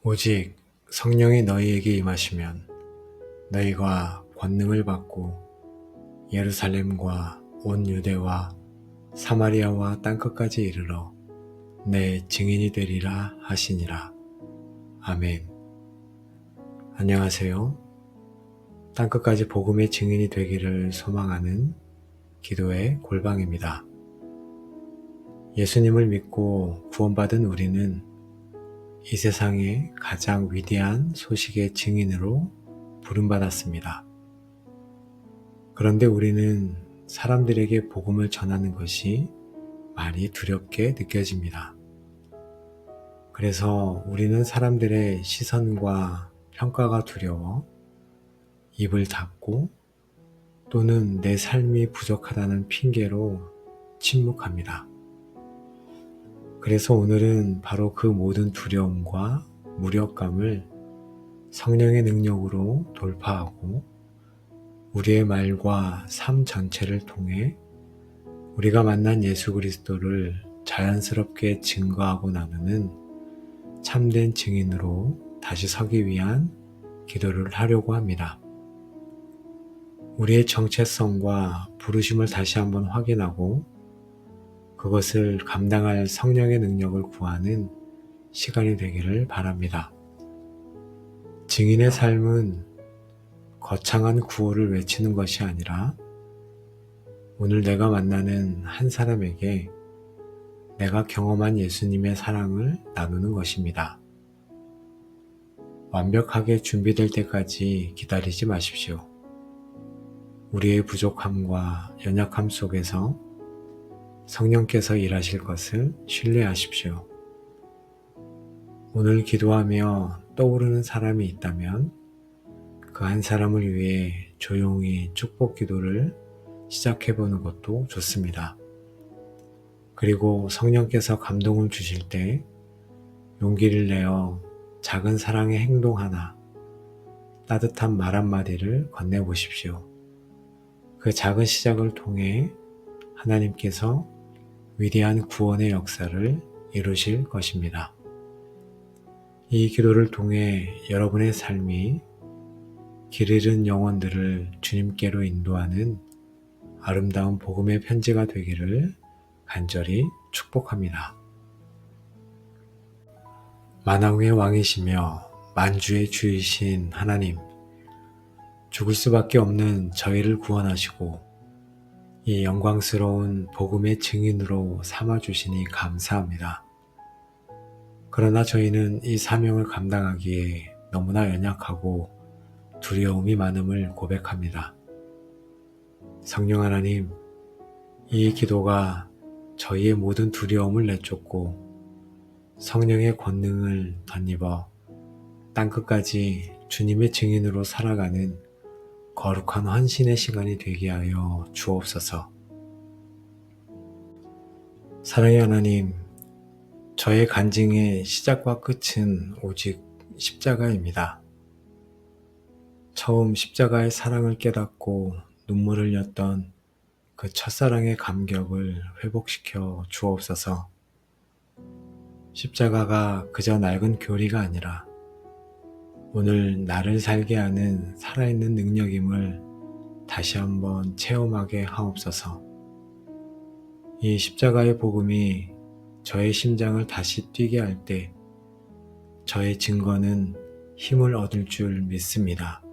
오직 성령이 너희에게 임하시면 너희가 권능을 받고 예루살렘과 온 유대와 사마리아와 땅끝까지 이르러 내 증인이 되리라 하시니라. 아멘. 안녕하세요. 땅끝까지 복음의 증인이 되기를 소망하는 기도의 골방입니다. 예수님을 믿고 구원받은 우리는 이 세상의 가장 위대한 소식의 증인으로 부름받았습니다. 그런데 우리는 사람들에게 복음을 전하는 것이 많이 두렵게 느껴집니다. 그래서 우리는 사람들의 시선과 평가가 두려워 입을 닫고 또는 내 삶이 부족하다는 핑계로 침묵합니다. 그래서 오늘은 바로 그 모든 두려움과 무력감을 성령의 능력으로 돌파하고 우리의 말과 삶 전체를 통해 우리가 만난 예수 그리스도를 자연스럽게 증거하고 나누는 참된 증인으로 다시 서기 위한 기도를 하려고 합니다. 우리의 정체성과 부르심을 다시 한번 확인하고 그것을 감당할 성령의 능력을 구하는 시간이 되기를 바랍니다. 증인의 삶은 거창한 구호를 외치는 것이 아니라 오늘 내가 만나는 한 사람에게 내가 경험한 예수님의 사랑을 나누는 것입니다. 완벽하게 준비될 때까지 기다리지 마십시오. 우리의 부족함과 연약함 속에서 성령께서 일하실 것을 신뢰하십시오. 오늘 기도하며 떠오르는 사람이 있다면 그 한 사람을 위해 조용히 축복 기도를 시작해보는 것도 좋습니다. 그리고 성령께서 감동을 주실 때 용기를 내어 작은 사랑의 행동 하나, 따뜻한 말 한마디를 건네보십시오. 그 작은 시작을 통해 하나님께서 위대한 구원의 역사를 이루실 것입니다. 이 기도를 통해 여러분의 삶이 길 잃은 영혼들을 주님께로 인도하는 아름다운 복음의 편지가 되기를 간절히 축복합니다. 만왕의 왕이시며 만주의 주이신 하나님, 죽을 수밖에 없는 저희를 구원하시고 이 영광스러운 복음의 증인으로 삼아주시니 감사합니다. 그러나 저희는 이 사명을 감당하기에 너무나 연약하고 두려움이 많음을 고백합니다. 성령 하나님, 이 기도가 저희의 모든 두려움을 내쫓고 성령의 권능을 덧입어 땅끝까지 주님의 증인으로 살아가는 거룩한 헌신의 시간이 되게 하여 주옵소서. 사랑의 하나님, 저의 간증의 시작과 끝은 오직 십자가입니다. 처음 십자가의 사랑을 깨닫고 눈물을 흘렸던 그 첫사랑의 감격을 회복시켜 주옵소서. 십자가가 그저 낡은 교리가 아니라 오늘 나를 살게 하는 살아있는 능력임을 다시 한번 체험하게 하옵소서. 이 십자가의 복음이 저의 심장을 다시 뛰게 할 때 저의 증거는 힘을 얻을 줄 믿습니다.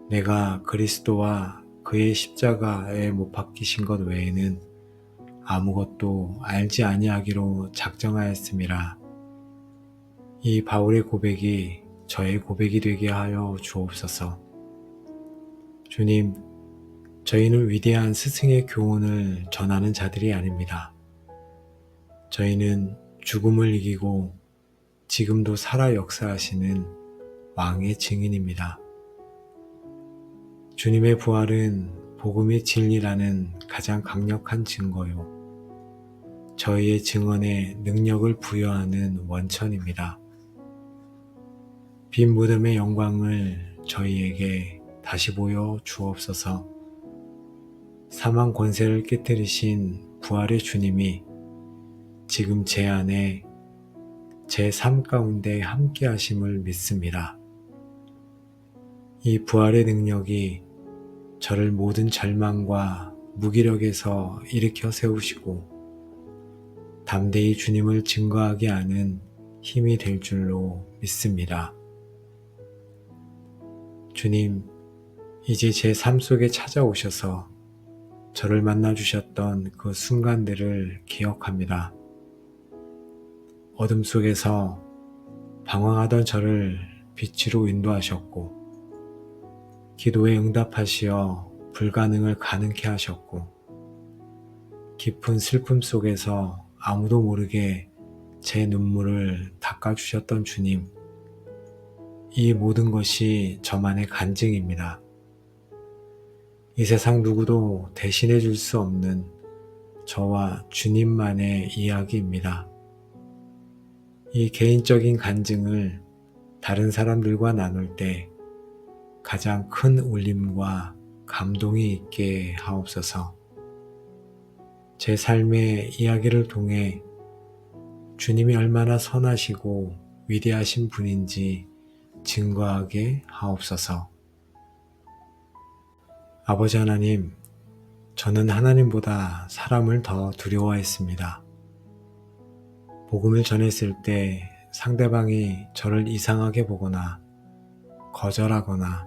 내가 그리스도와 그의 십자가에 못 박히신 것 외에는 아무것도 알지 아니하기로 작정하였음이라. 이 바울의 고백이 저의 고백이 되게 하여 주옵소서. 주님, 저희는 위대한 스승의 교훈을 전하는 자들이 아닙니다. 저희는 죽음을 이기고 지금도 살아 역사하시는 왕의 증인입니다. 주님의 부활은 복음의 진리라는 가장 강력한 증거요. 저희의 증언에 능력을 부여하는 원천입니다. 빈 무덤의 영광을 저희에게 다시 보여 주옵소서. 사망 권세를 깨뜨리신 부활의 주님이 지금 제 안에 제 삶 가운데 함께 하심을 믿습니다. 이 부활의 능력이 저를 모든 절망과 무기력에서 일으켜 세우시고 담대히 주님을 증거하게 하는 힘이 될 줄로 믿습니다. 주님, 이제 제 삶 속에 찾아오셔서 저를 만나주셨던 그 순간들을 기억합니다. 어둠 속에서 방황하던 저를 빛으로 인도하셨고, 기도에 응답하시어 불가능을 가능케 하셨고, 깊은 슬픔 속에서 아무도 모르게 제 눈물을 닦아주셨던 주님, 이 모든 것이 저만의 간증입니다. 이 세상 누구도 대신해 줄 수 없는 저와 주님만의 이야기입니다. 이 개인적인 간증을 다른 사람들과 나눌 때 가장 큰 울림과 감동이 있게 하옵소서. 제 삶의 이야기를 통해 주님이 얼마나 선하시고 위대하신 분인지 증거하게 하옵소서. 아버지 하나님, 저는 하나님보다 사람을 더 두려워했습니다. 복음을 전했을 때 상대방이 저를 이상하게 보거나 거절하거나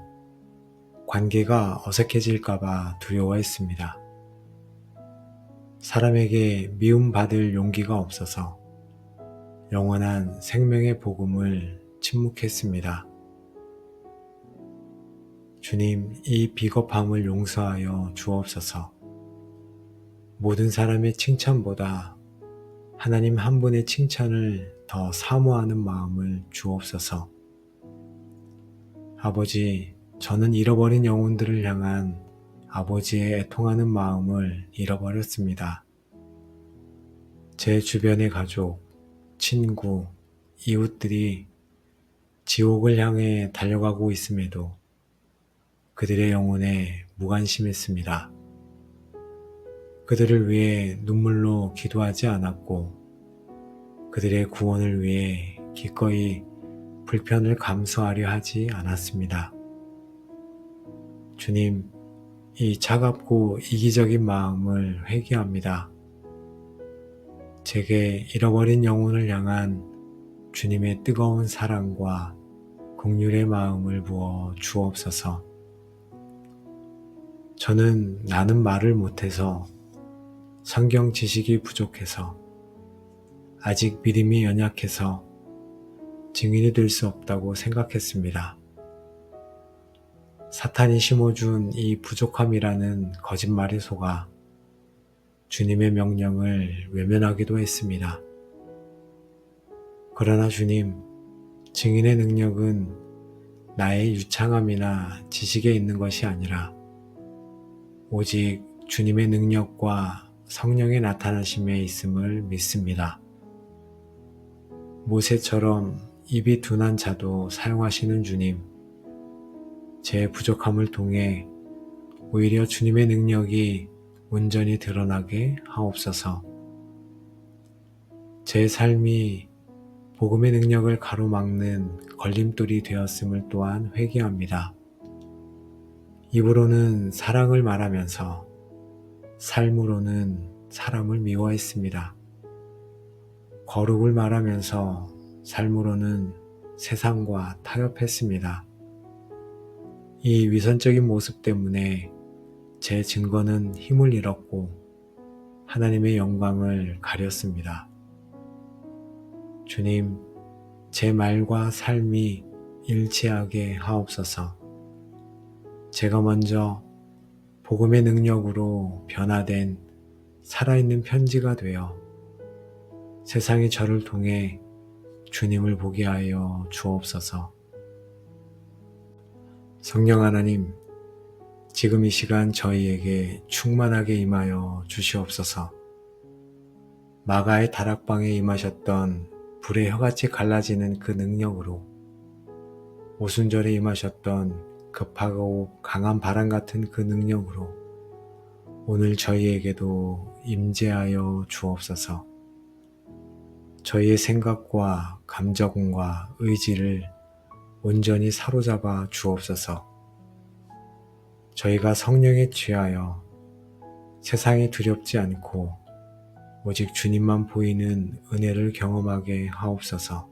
관계가 어색해질까봐 두려워했습니다. 사람에게 미움받을 용기가 없어서 영원한 생명의 복음을 침묵했습니다. 주님, 이 비겁함을 용서하여 주옵소서. 모든 사람의 칭찬보다 하나님 한 분의 칭찬을 더 사모하는 마음을 주옵소서. 아버지, 저는 잃어버린 영혼들을 향한 아버지의 애통하는 마음을 잃어버렸습니다. 제 주변의 가족, 친구, 이웃들이 지옥을 향해 달려가고 있음에도 그들의 영혼에 무관심했습니다. 그들을 위해 눈물로 기도하지 않았고 그들의 구원을 위해 기꺼이 불편을 감수하려 하지 않았습니다. 주님, 이 차갑고 이기적인 마음을 회개합니다. 제게 잃어버린 영혼을 향한 주님의 뜨거운 사랑과 긍휼의 마음을 부어 주옵소서. 저는 나는 말을 못해서 성경 지식이 부족해서 아직 믿음이 연약해서 증인이 될 수 없다고 생각했습니다. 사탄이 심어준 이 부족함이라는 거짓말에 속아 주님의 명령을 외면하기도 했습니다. 그러나 주님, 증인의 능력은 나의 유창함이나 지식에 있는 것이 아니라 오직 주님의 능력과 성령의 나타나심에 있음을 믿습니다. 모세처럼 입이 둔한 자도 사용하시는 주님, 제 부족함을 통해 오히려 주님의 능력이 온전히 드러나게 하옵소서. 제 삶이 복음의 능력을 가로막는 걸림돌이 되었음을 또한 회개합니다. 입으로는 사랑을 말하면서 삶으로는 사람을 미워했습니다. 거룩을 말하면서 삶으로는 세상과 타협했습니다. 이 위선적인 모습 때문에 제 증거는 힘을 잃었고 하나님의 영광을 가렸습니다. 주님, 제 말과 삶이 일치하게 하옵소서. 제가 먼저 복음의 능력으로 변화된 살아있는 편지가 되어 세상이 저를 통해 주님을 보게 하여 주옵소서. 성령 하나님, 지금 이 시간 저희에게 충만하게 임하여 주시옵소서. 마가의 다락방에 임하셨던 불의 혀같이 갈라지는 그 능력으로 오순절에 임하셨던 급하고 강한 바람 같은 그 능력으로 오늘 저희에게도 임재하여 주옵소서. 저희의 생각과 감정과 의지를 온전히 사로잡아 주옵소서. 저희가 성령에 취하여 세상이 두렵지 않고 오직 주님만 보이는 은혜를 경험하게 하옵소서.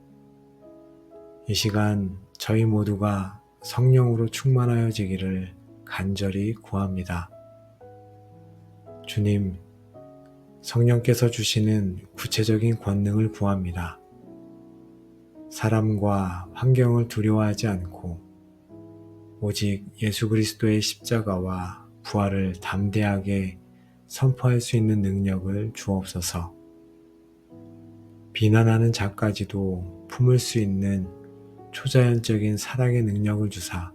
이 시간 저희 모두가 성령으로 충만하여지기를 간절히 구합니다. 주님, 성령께서 주시는 구체적인 권능을 구합니다. 사람과 환경을 두려워하지 않고 오직 예수 그리스도의 십자가와 부활을 담대하게 선포할 수 있는 능력을 주옵소서. 비난하는 자까지도 품을 수 있는 초자연적인 사랑의 능력을 주사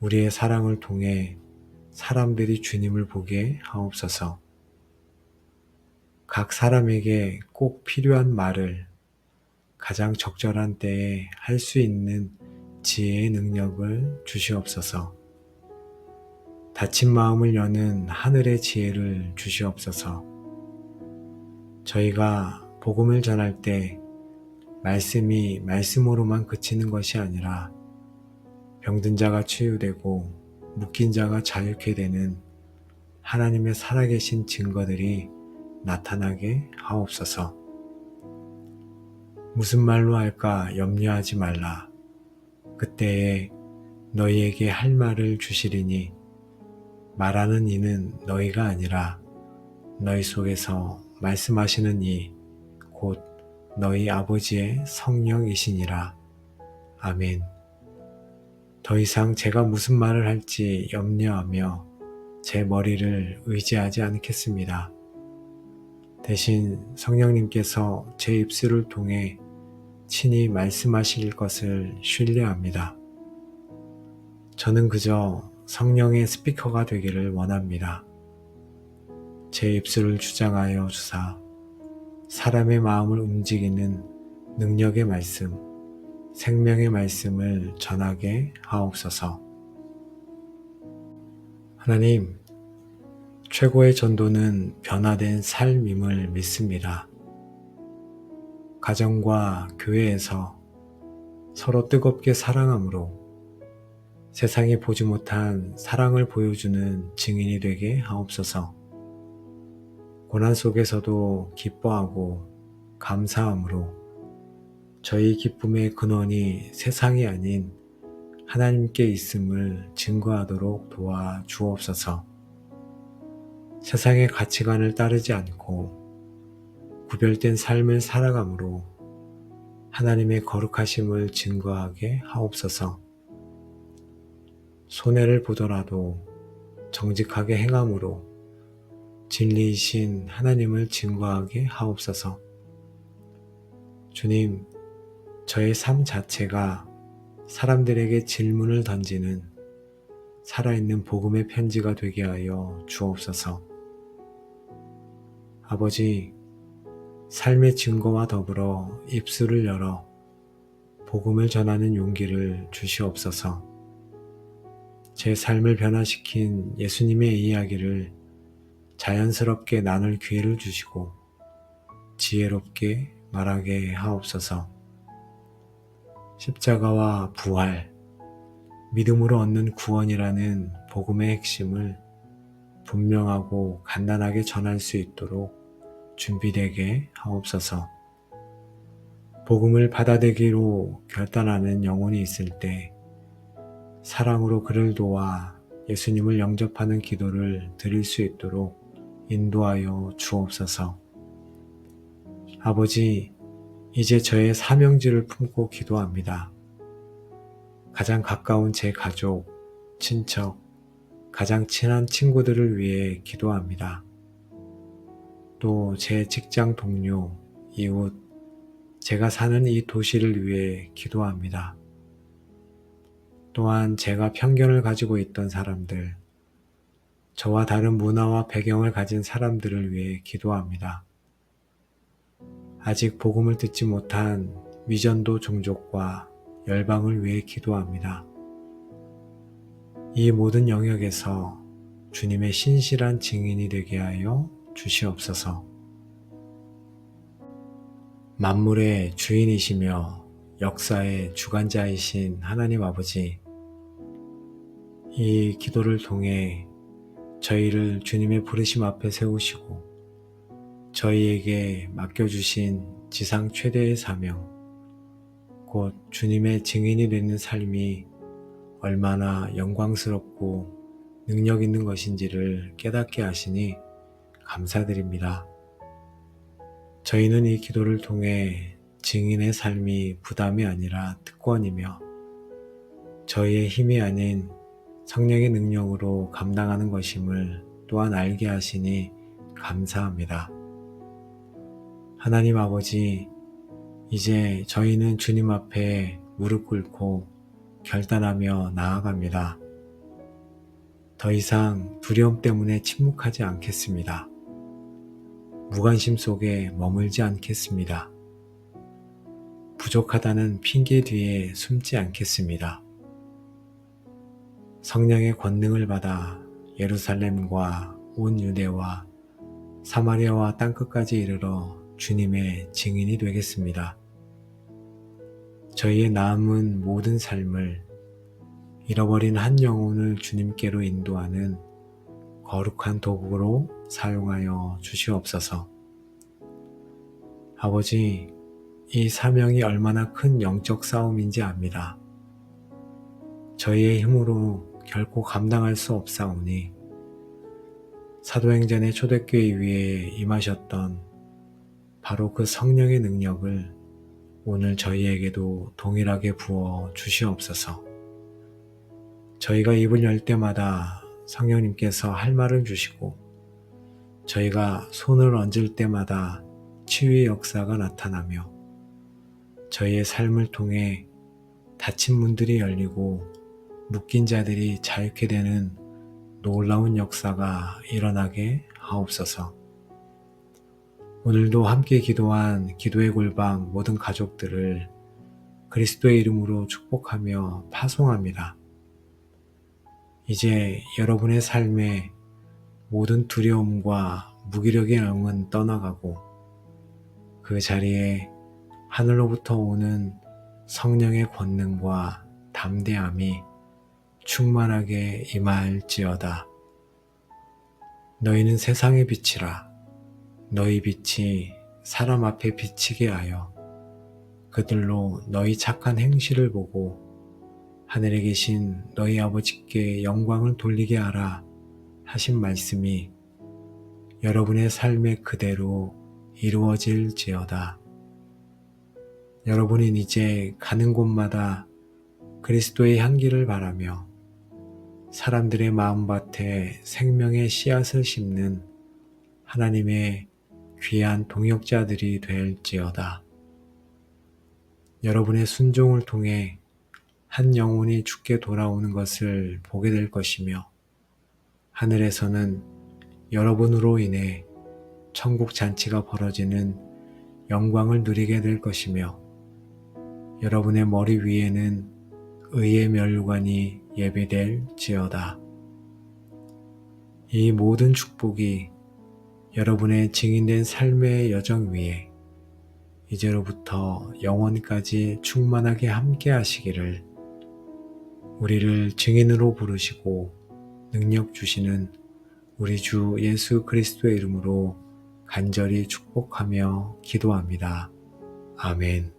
우리의 사랑을 통해 사람들이 주님을 보게 하옵소서. 각 사람에게 꼭 필요한 말을 가장 적절한 때에 할 수 있는 지혜의 능력을 주시옵소서. 닫힌 마음을 여는 하늘의 지혜를 주시옵소서. 저희가 복음을 전할 때 말씀이 말씀으로만 그치는 것이 아니라 병든 자가 치유되고 묶인 자가 자유케 되는 하나님의 살아계신 증거들이 나타나게 하옵소서. 무슨 말로 할까 염려하지 말라. 그때에 너희에게 할 말을 주시리니 말하는 이는 너희가 아니라 너희 속에서 말씀하시는 이 곧 너희 아버지의 성령이시니라. 아멘. 더 이상 제가 무슨 말을 할지 염려하며 제 머리를 의지하지 않겠습니다. 대신 성령님께서 제 입술을 통해 친히 말씀하실 것을 신뢰합니다. 저는 그저 성령의 스피커가 되기를 원합니다. 제 입술을 주장하여 주사 사람의 마음을 움직이는 능력의 말씀, 생명의 말씀을 전하게 하옵소서. 하나님, 최고의 전도는 변화된 삶임을 믿습니다. 가정과 교회에서 서로 뜨겁게 사랑함으로 세상이 보지 못한 사랑을 보여주는 증인이 되게 하옵소서. 고난 속에서도 기뻐하고 감사함으로 저희 기쁨의 근원이 세상이 아닌 하나님께 있음을 증거하도록 도와 주옵소서. 세상의 가치관을 따르지 않고 구별된 삶을 살아감으로 하나님의 거룩하심을 증거하게 하옵소서. 손해를 보더라도 정직하게 행함으로 진리이신 하나님을 증거하게 하옵소서. 주님, 저의 삶 자체가 사람들에게 질문을 던지는 살아있는 복음의 편지가 되게 하여 주옵소서. 아버지, 삶의 증거와 더불어 입술을 열어 복음을 전하는 용기를 주시옵소서. 제 삶을 변화시킨 예수님의 이야기를 자연스럽게 나눌 기회를 주시고 지혜롭게 말하게 하옵소서. 십자가와 부활, 믿음으로 얻는 구원이라는 복음의 핵심을 분명하고 간단하게 전할 수 있도록 준비되게 하옵소서. 복음을 받아들이기로 결단하는 영혼이 있을 때 사랑으로 그를 도와 예수님을 영접하는 기도를 드릴 수 있도록 인도하여 주옵소서. 아버지, 이제 저의 사명지를 품고 기도합니다. 가장 가까운 제 가족, 친척, 가장 친한 친구들을 위해 기도합니다. 또 제 직장 동료, 이웃, 제가 사는 이 도시를 위해 기도합니다. 또한 제가 편견을 가지고 있던 사람들, 저와 다른 문화와 배경을 가진 사람들을 위해 기도합니다. 아직 복음을 듣지 못한 미전도 종족과 열방을 위해 기도합니다. 이 모든 영역에서 주님의 신실한 증인이 되게 하여 주시옵소서. 만물의 주인이시며 역사의 주관자이신 하나님 아버지, 이 기도를 통해 저희를 주님의 부르심 앞에 세우시고 저희에게 맡겨주신 지상 최대의 사명, 곧 주님의 증인이 되는 삶이 얼마나 영광스럽고 능력 있는 것인지를 깨닫게 하시니 감사드립니다. 저희는 이 기도를 통해 증인의 삶이 부담이 아니라 특권이며 저희의 힘이 아닌 성령의 능력으로 감당하는 것임을 또한 알게 하시니 감사합니다. 하나님 아버지, 이제 저희는 주님 앞에 무릎 꿇고 결단하며 나아갑니다. 더 이상 두려움 때문에 침묵하지 않겠습니다. 무관심 속에 머물지 않겠습니다. 부족하다는 핑계 뒤에 숨지 않겠습니다. 성령의 권능을 받아 예루살렘과 온 유대와 사마리아와 땅끝까지 이르러 주님의 증인이 되겠습니다. 저희의 남은 모든 삶을 잃어버린 한 영혼을 주님께로 인도하는 거룩한 도구로 사용하여 주시옵소서. 아버지, 이 사명이 얼마나 큰 영적 싸움인지 압니다. 저희의 힘으로 결코 감당할 수 없사오니 사도행전의 초대교회 위에 임하셨던 바로 그 성령의 능력을 오늘 저희에게도 동일하게 부어 주시옵소서. 저희가 입을 열 때마다 성령님께서 할 말을 주시고 저희가 손을 얹을 때마다 치유의 역사가 나타나며 저희의 삶을 통해 닫힌 문들이 열리고 묶인 자들이 자유케 되는 놀라운 역사가 일어나게 하옵소서. 오늘도 함께 기도한 기도의 골방 모든 가족들을 그리스도의 이름으로 축복하며 파송합니다. 이제 여러분의 삶에 모든 두려움과 무기력의 영은 떠나가고 그 자리에 하늘로부터 오는 성령의 권능과 담대함이 충만하게 임할지어다. 너희는 세상의 빛이라. 너희 빛이 사람 앞에 비치게 하여 그들로 너희 착한 행실을 보고 하늘에 계신 너희 아버지께 영광을 돌리게 하라 하신 말씀이 여러분의 삶에 그대로 이루어질지어다. 여러분은 이제 가는 곳마다 그리스도의 향기를 바라며 사람들의 마음밭에 생명의 씨앗을 심는 하나님의 귀한 동역자들이 될지어다. 여러분의 순종을 통해 한 영혼이 죽게 돌아오는 것을 보게 될 것이며 하늘에서는 여러분으로 인해 천국 잔치가 벌어지는 영광을 누리게 될 것이며 여러분의 머리 위에는 의의 면류관이 예비될지어다. 이 모든 축복이 여러분의 증인된 삶의 여정 위에 이제로부터 영원까지 충만하게 함께 하시기를 우리를 증인으로 부르시고 능력 주시는 우리 주 예수 그리스도의 이름으로 간절히 축복하며 기도합니다. 아멘.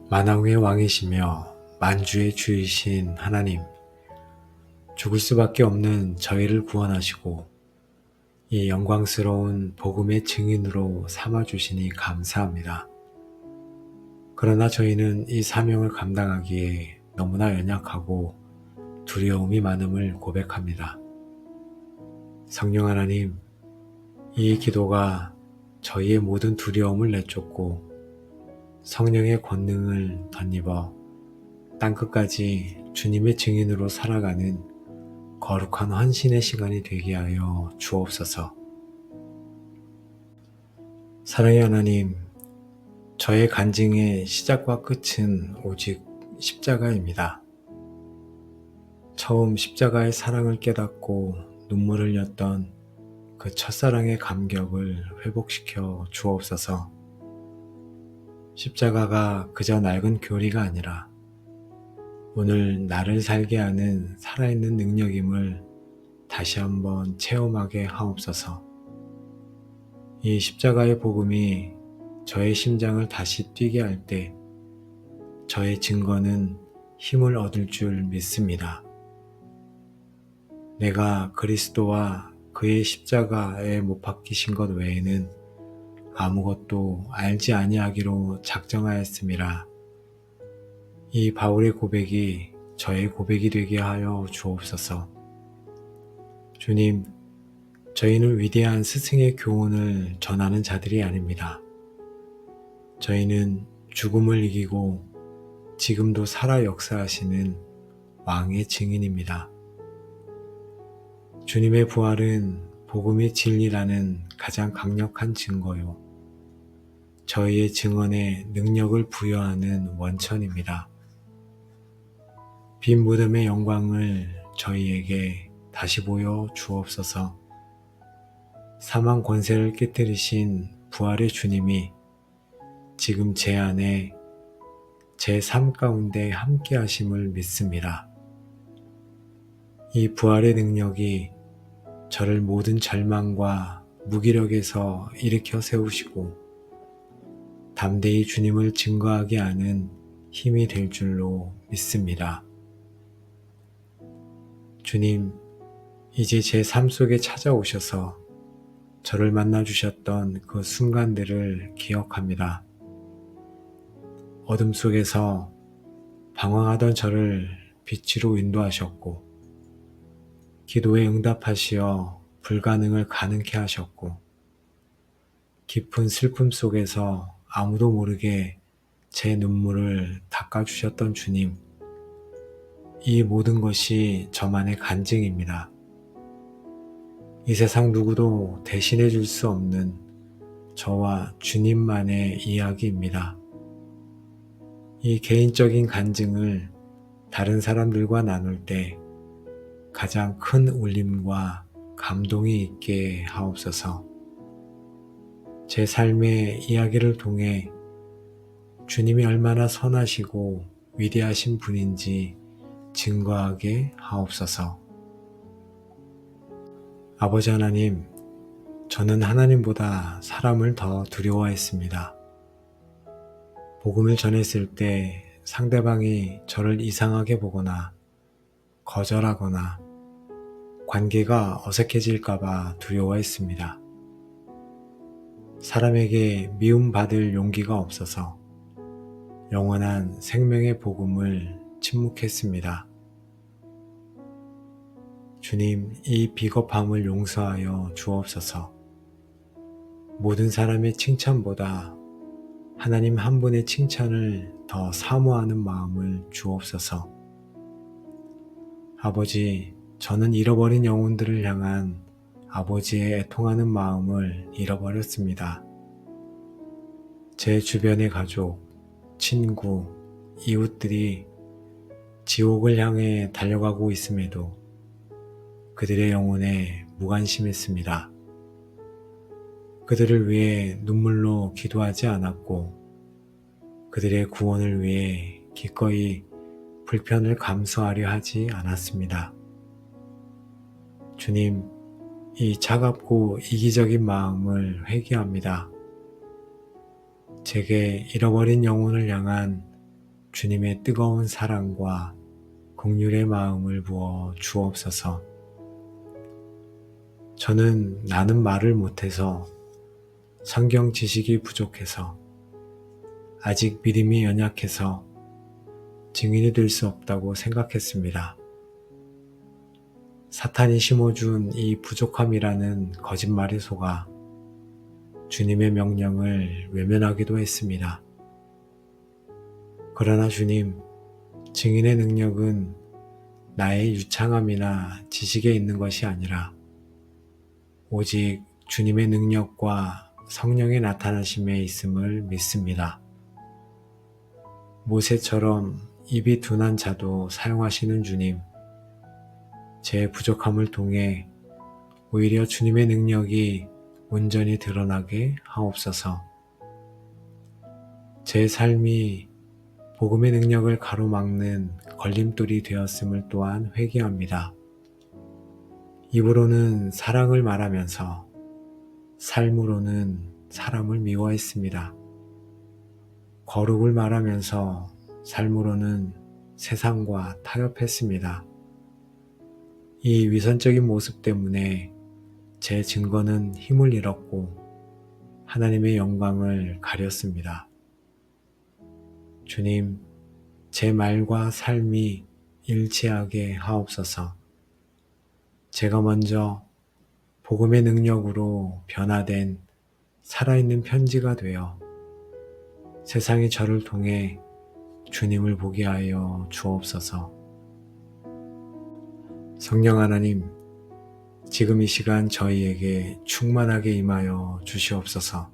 만왕의 왕이시며 만주의 주이신 하나님, 죽을 수밖에 없는 저희를 구원하시고 이 영광스러운 복음의 증인으로 삼아주시니 감사합니다. 그러나 저희는 이 사명을 감당하기에 너무나 연약하고 두려움이 많음을 고백합니다. 성령 하나님, 이 기도가 저희의 모든 두려움을 내쫓고 성령의 권능을 덧입어 땅끝까지 주님의 증인으로 살아가는 거룩한 헌신의 시간이 되게 하여 주옵소서. 사랑의 하나님, 저의 간증의 시작과 끝은 오직 십자가입니다. 처음 십자가의 사랑을 깨닫고 눈물을 흘렸던 그 첫사랑의 감격을 회복시켜 주옵소서. 십자가가 그저 낡은 교리가 아니라 오늘 나를 살게 하는 살아있는 능력임을 다시 한번 체험하게 하옵소서. 이 십자가의 복음이 저의 심장을 다시 뛰게 할 때 저의 증거는 힘을 얻을 줄 믿습니다. 내가 그리스도와 그의 십자가에 못 박히신 것 외에는 아무것도 알지 아니하기로 작정하였음이라. 이 바울의 고백이 저의 고백이 되게 하여 주옵소서. 주님, 저희는 위대한 스승의 교훈을 전하는 자들이 아닙니다. 저희는 죽음을 이기고 지금도 살아 역사하시는 왕의 증인입니다. 주님의 부활은 복음의 진리라는 가장 강력한 증거요. 저희의 증언에 능력을 부여하는 원천입니다. 빈 무덤의 영광을 저희에게 다시 보여 주옵소서. 사망 권세를 깨뜨리신 부활의 주님이 지금 제 안에 제 삶 가운데 함께 하심을 믿습니다. 이 부활의 능력이 저를 모든 절망과 무기력에서 일으켜 세우시고 담대히 주님을 증거하게 하는 힘이 될 줄로 믿습니다. 주님, 이제 제 삶 속에 찾아오셔서 저를 만나주셨던 그 순간들을 기억합니다. 어둠 속에서 방황하던 저를 빛으로 인도하셨고, 기도에 응답하시어 불가능을 가능케 하셨고, 깊은 슬픔 속에서 아무도 모르게 제 눈물을 닦아주셨던 주님, 이 모든 것이 저만의 간증입니다. 이 세상 누구도 대신해 줄 수 없는 저와 주님만의 이야기입니다. 이 개인적인 간증을 다른 사람들과 나눌 때 가장 큰 울림과 감동이 있게 하옵소서. 제 삶의 이야기를 통해 주님이 얼마나 선하시고 위대하신 분인지 증거하게 하옵소서. 아버지 하나님, 저는 하나님보다 사람을 더 두려워했습니다. 복음을 전했을 때 상대방이 저를 이상하게 보거나 거절하거나 관계가 어색해질까봐 두려워했습니다. 사람에게 미움받을 용기가 없어서 영원한 생명의 복음을 침묵했습니다. 주님, 이 비겁함을 용서하여 주옵소서. 모든 사람의 칭찬보다 하나님 한 분의 칭찬을 더 사모하는 마음을 주옵소서. 아버지, 저는 잃어버린 영혼들을 향한 아버지의 애통하는 마음을 잃어버렸습니다. 제 주변의 가족, 친구, 이웃들이 지옥을 향해 달려가고 있음에도 그들의 영혼에 무관심했습니다. 그들을 위해 눈물로 기도하지 않았고 그들의 구원을 위해 기꺼이 불편을 감수하려 하지 않았습니다. 주님, 이 차갑고 이기적인 마음을 회개합니다. 제게 잃어버린 영혼을 향한 주님의 뜨거운 사랑과 긍휼의 마음을 부어 주옵소서. 저는 나는 말을 못해서 성경 지식이 부족해서 아직 믿음이 연약해서 증인이 될 수 없다고 생각했습니다. 사탄이 심어준 이 부족함이라는 거짓말에 속아 주님의 명령을 외면하기도 했습니다. 그러나 주님, 증인의 능력은 나의 유창함이나 지식에 있는 것이 아니라 오직 주님의 능력과 성령의 나타나심에 있음을 믿습니다. 모세처럼 입이 둔한 자도 사용하시는 주님, 제 부족함을 통해 오히려 주님의 능력이 온전히 드러나게 하옵소서. 제 삶이 복음의 능력을 가로막는 걸림돌이 되었음을 또한 회개합니다. 입으로는 사랑을 말하면서 삶으로는 사람을 미워했습니다. 거룩을 말하면서 삶으로는 세상과 타협했습니다. 이 위선적인 모습 때문에 제 증거는 힘을 잃었고 하나님의 영광을 가렸습니다. 주님, 제 말과 삶이 일치하게 하옵소서. 제가 먼저 복음의 능력으로 변화된 살아있는 편지가 되어 세상이 저를 통해 주님을 보게 하여 주옵소서. 성령 하나님, 지금 이 시간 저희에게 충만하게 임하여 주시옵소서.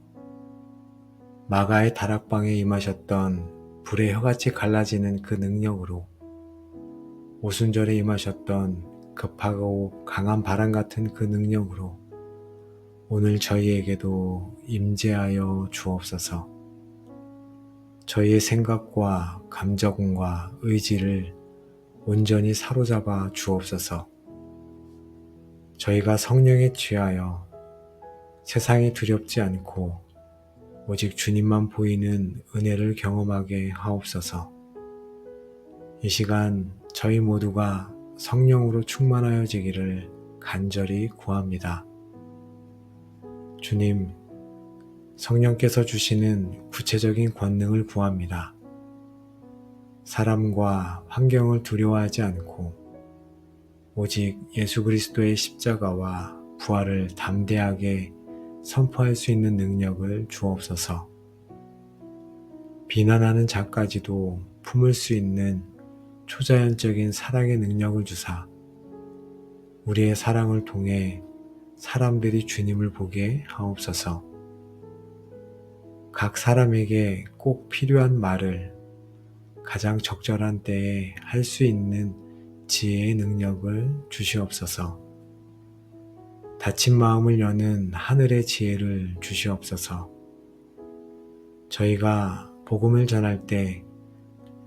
마가의 다락방에 임하셨던 불의 혀같이 갈라지는 그 능력으로 오순절에 임하셨던 급하고 강한 바람 같은 그 능력으로 오늘 저희에게도 임재하여 주옵소서. 저희의 생각과 감정과 의지를 온전히 사로잡아 주옵소서. 저희가 성령에 취하여 세상이 두렵지 않고 오직 주님만 보이는 은혜를 경험하게 하옵소서. 이 시간 저희 모두가 성령으로 충만하여지기를 간절히 구합니다. 주님, 성령께서 주시는 구체적인 권능을 구합니다. 사람과 환경을 두려워하지 않고 오직 예수 그리스도의 십자가와 부활을 담대하게 선포할 수 있는 능력을 주옵소서. 비난하는 자까지도 품을 수 있는 초자연적인 사랑의 능력을 주사 우리의 사랑을 통해 사람들이 주님을 보게 하옵소서. 각 사람에게 꼭 필요한 말을 가장 적절한 때에 할 수 있는 지혜의 능력을 주시옵소서. 닫힌 마음을 여는 하늘의 지혜를 주시옵소서. 저희가 복음을 전할 때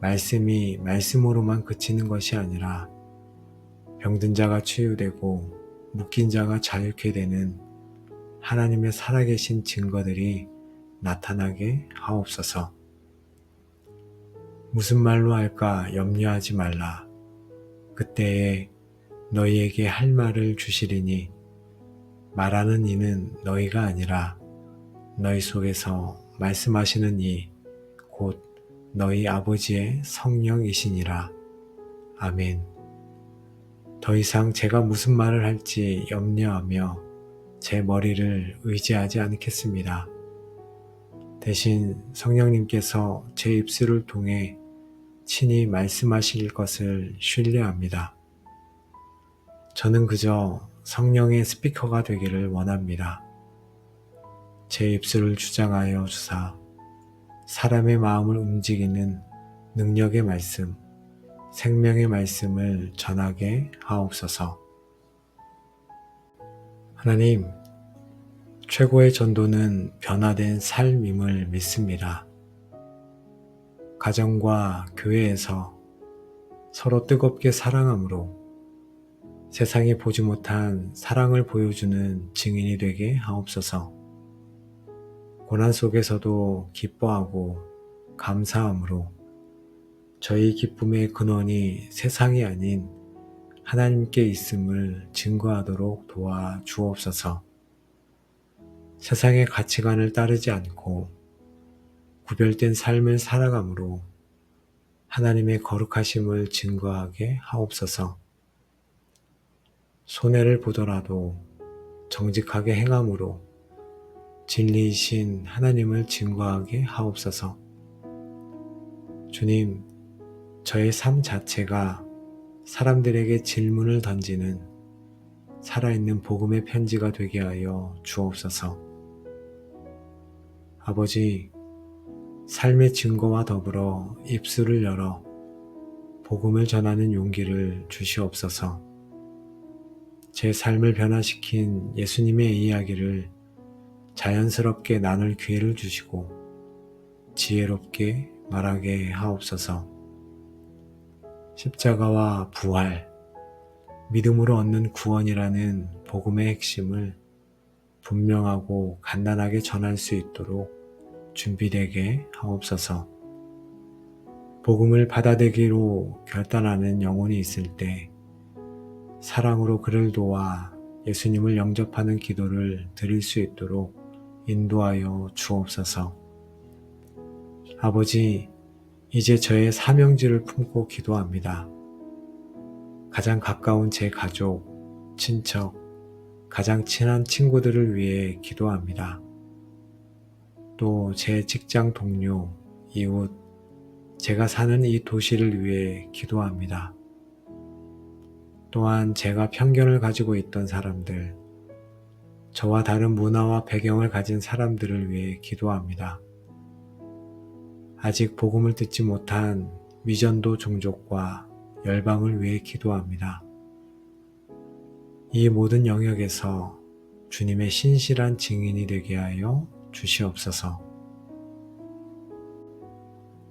말씀이 말씀으로만 그치는 것이 아니라 병든 자가 치유되고 묶인 자가 자유케 되는 하나님의 살아계신 증거들이 나타나게 하옵소서. 무슨 말로 할까 염려하지 말라. 그때에 너희에게 할 말을 주시리니 말하는 이는 너희가 아니라 너희 속에서 말씀하시는 이 곧 너희 아버지의 성령이시니라. 아멘. 더 이상 제가 무슨 말을 할지 염려하며 제 머리를 의지하지 않겠습니다. 대신 성령님께서 제 입술을 통해 친히 말씀하실 것을 신뢰합니다. 저는 그저 성령의 스피커가 되기를 원합니다. 제 입술을 주장하여 주사 사람의 마음을 움직이는 능력의 말씀, 생명의 말씀을 전하게 하옵소서. 하나님, 최고의 전도는 변화된 삶임을 믿습니다. 가정과 교회에서 서로 뜨겁게 사랑함으로 세상이 보지 못한 사랑을 보여주는 증인이 되게 하옵소서. 고난 속에서도 기뻐하고 감사함으로 저희 기쁨의 근원이 세상이 아닌 하나님께 있음을 증거하도록 도와 주옵소서. 세상의 가치관을 따르지 않고 구별된 삶을 살아감으로 하나님의 거룩하심을 증거하게 하옵소서. 손해를 보더라도 정직하게 행함으로 진리이신 하나님을 증거하게 하옵소서. 주님, 저의 삶 자체가 사람들에게 질문을 던지는 살아있는 복음의 편지가 되게 하여 주옵소서. 아버지, 삶의 증거와 더불어 입술을 열어 복음을 전하는 용기를 주시옵소서. 제 삶을 변화시킨 예수님의 이야기를 자연스럽게 나눌 기회를 주시고 지혜롭게 말하게 하옵소서. 십자가와 부활, 믿음으로 얻는 구원이라는 복음의 핵심을 분명하고 간단하게 전할 수 있도록 준비되게 하옵소서. 복음을 받아들이기로 결단하는 영혼이 있을 때 사랑으로 그를 도와 예수님을 영접하는 기도를 드릴 수 있도록 인도하여 주옵소서. 아버지, 이제 저의 사명지를 품고 기도합니다. 가장 가까운 제 가족, 친척, 가장 친한 친구들을 위해 기도합니다. 또 제 직장 동료, 이웃, 제가 사는 이 도시를 위해 기도합니다. 또한 제가 편견을 가지고 있던 사람들, 저와 다른 문화와 배경을 가진 사람들을 위해 기도합니다. 아직 복음을 듣지 못한 미전도 종족과 열방을 위해 기도합니다. 이 모든 영역에서 주님의 신실한 증인이 되게 하여 주시옵소서.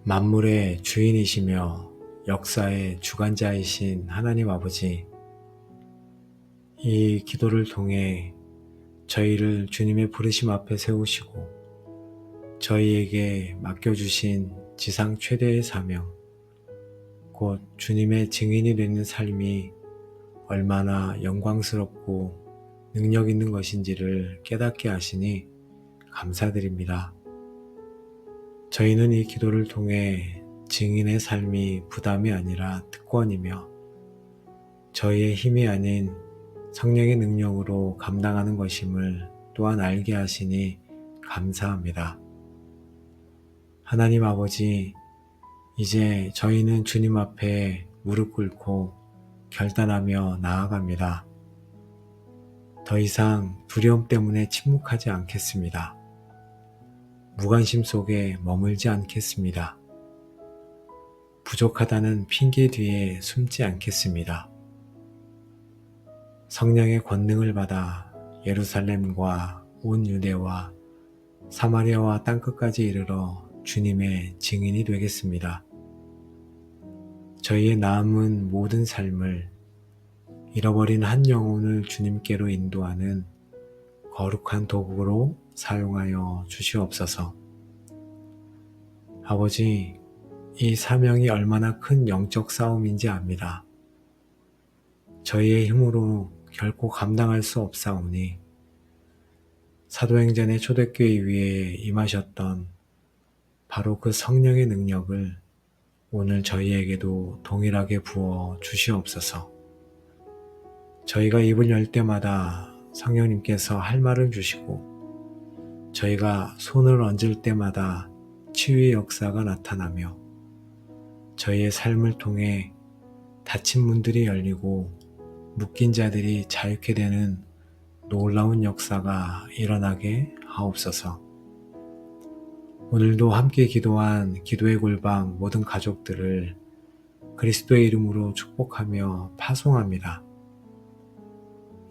만물의 주인이시며 역사의 주관자이신 하나님 아버지, 이 기도를 통해 저희를 주님의 부르심 앞에 세우시고 저희에게 맡겨주신 지상 최대의 사명, 곧 주님의 증인이 되는 삶이 얼마나 영광스럽고 능력 있는 것인지를 깨닫게 하시니 감사드립니다. 저희는 이 기도를 통해 증인의 삶이 부담이 아니라 특권이며 저희의 힘이 아닌 성령의 능력으로 감당하는 것임을 또한 알게 하시니 감사합니다. 하나님 아버지, 이제 저희는 주님 앞에 무릎 꿇고 결단하며 나아갑니다. 더 이상 두려움 때문에 침묵하지 않겠습니다. 무관심 속에 머물지 않겠습니다. 부족하다는 핑계 뒤에 숨지 않겠습니다. 성령의 권능을 받아 예루살렘과 온 유대와 사마리아와 땅끝까지 이르러 주님의 증인이 되겠습니다. 저희의 남은 모든 삶을 잃어버린 한 영혼을 주님께로 인도하는 거룩한 도구로 사용하여 주시옵소서. 아버지, 이 사명이 얼마나 큰 영적 싸움인지 압니다. 저희의 힘으로 결코 감당할 수 없사오니 사도행전의 초대교회 위에 임하셨던 바로 그 성령의 능력을 오늘 저희에게도 동일하게 부어 주시옵소서. 저희가 입을 열 때마다 성령님께서 할 말을 주시고 저희가 손을 얹을 때마다 치유의 역사가 나타나며 저희의 삶을 통해 닫힌 문들이 열리고 묶인 자들이 자유케 되는 놀라운 역사가 일어나게 하옵소서. 오늘도 함께 기도한 기도의 골방 모든 가족들을 그리스도의 이름으로 축복하며 파송합니다.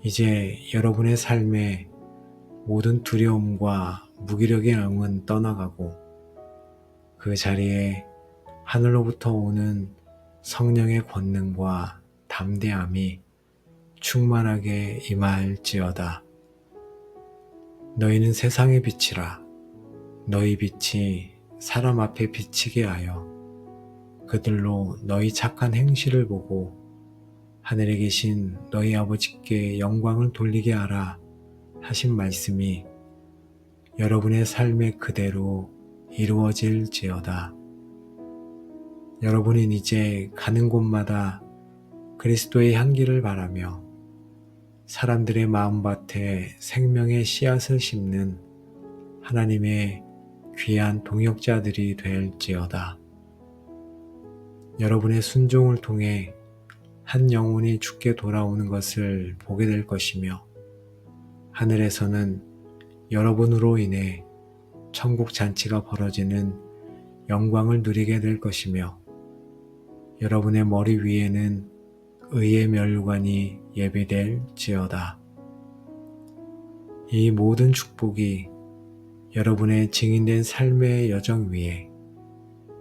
이제 여러분의 삶에 모든 두려움과 무기력의 영은 떠나가고 그 자리에 하늘로부터 오는 성령의 권능과 담대함이 충만하게 임할지어다. 너희는 세상의 빛이라. 너희 빛이 사람 앞에 비치게 하여 그들로 너희 착한 행실을 보고 하늘에 계신 너희 아버지께 영광을 돌리게 하라 하신 말씀이 여러분의 삶에 그대로 이루어질지어다. 여러분은 이제 가는 곳마다 그리스도의 향기를 바라며 사람들의 마음밭에 생명의 씨앗을 심는 하나님의 귀한 동역자들이 될지어다. 여러분의 순종을 통해 한 영혼이 죽게 돌아오는 것을 보게 될 것이며 하늘에서는 여러분으로 인해 천국 잔치가 벌어지는 영광을 누리게 될 것이며 여러분의 머리 위에는 의의 멸관이 예비될지어다. 이 모든 축복이 여러분의 증인된 삶의 여정 위에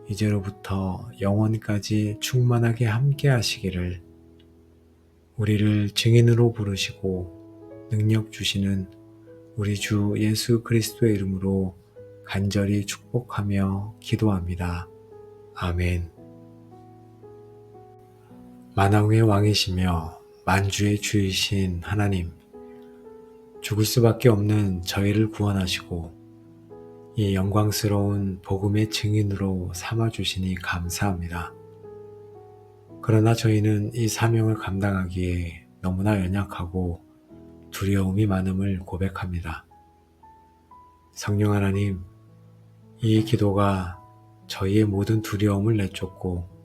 이제로부터 영원까지 충만하게 함께 하시기를 우리를 증인으로 부르시고 능력 주시는 우리 주 예수 그리스도의 이름으로 간절히 축복하며 기도합니다. 아멘. 만왕의 왕이시며 만주의 주이신 하나님, 죽을 수밖에 없는 저희를 구원하시고 이 영광스러운 복음의 증인으로 삼아주시니 감사합니다. 그러나 저희는 이 사명을 감당하기에 너무나 연약하고 두려움이 많음을 고백합니다. 성령 하나님, 이 기도가 저희의 모든 두려움을 내쫓고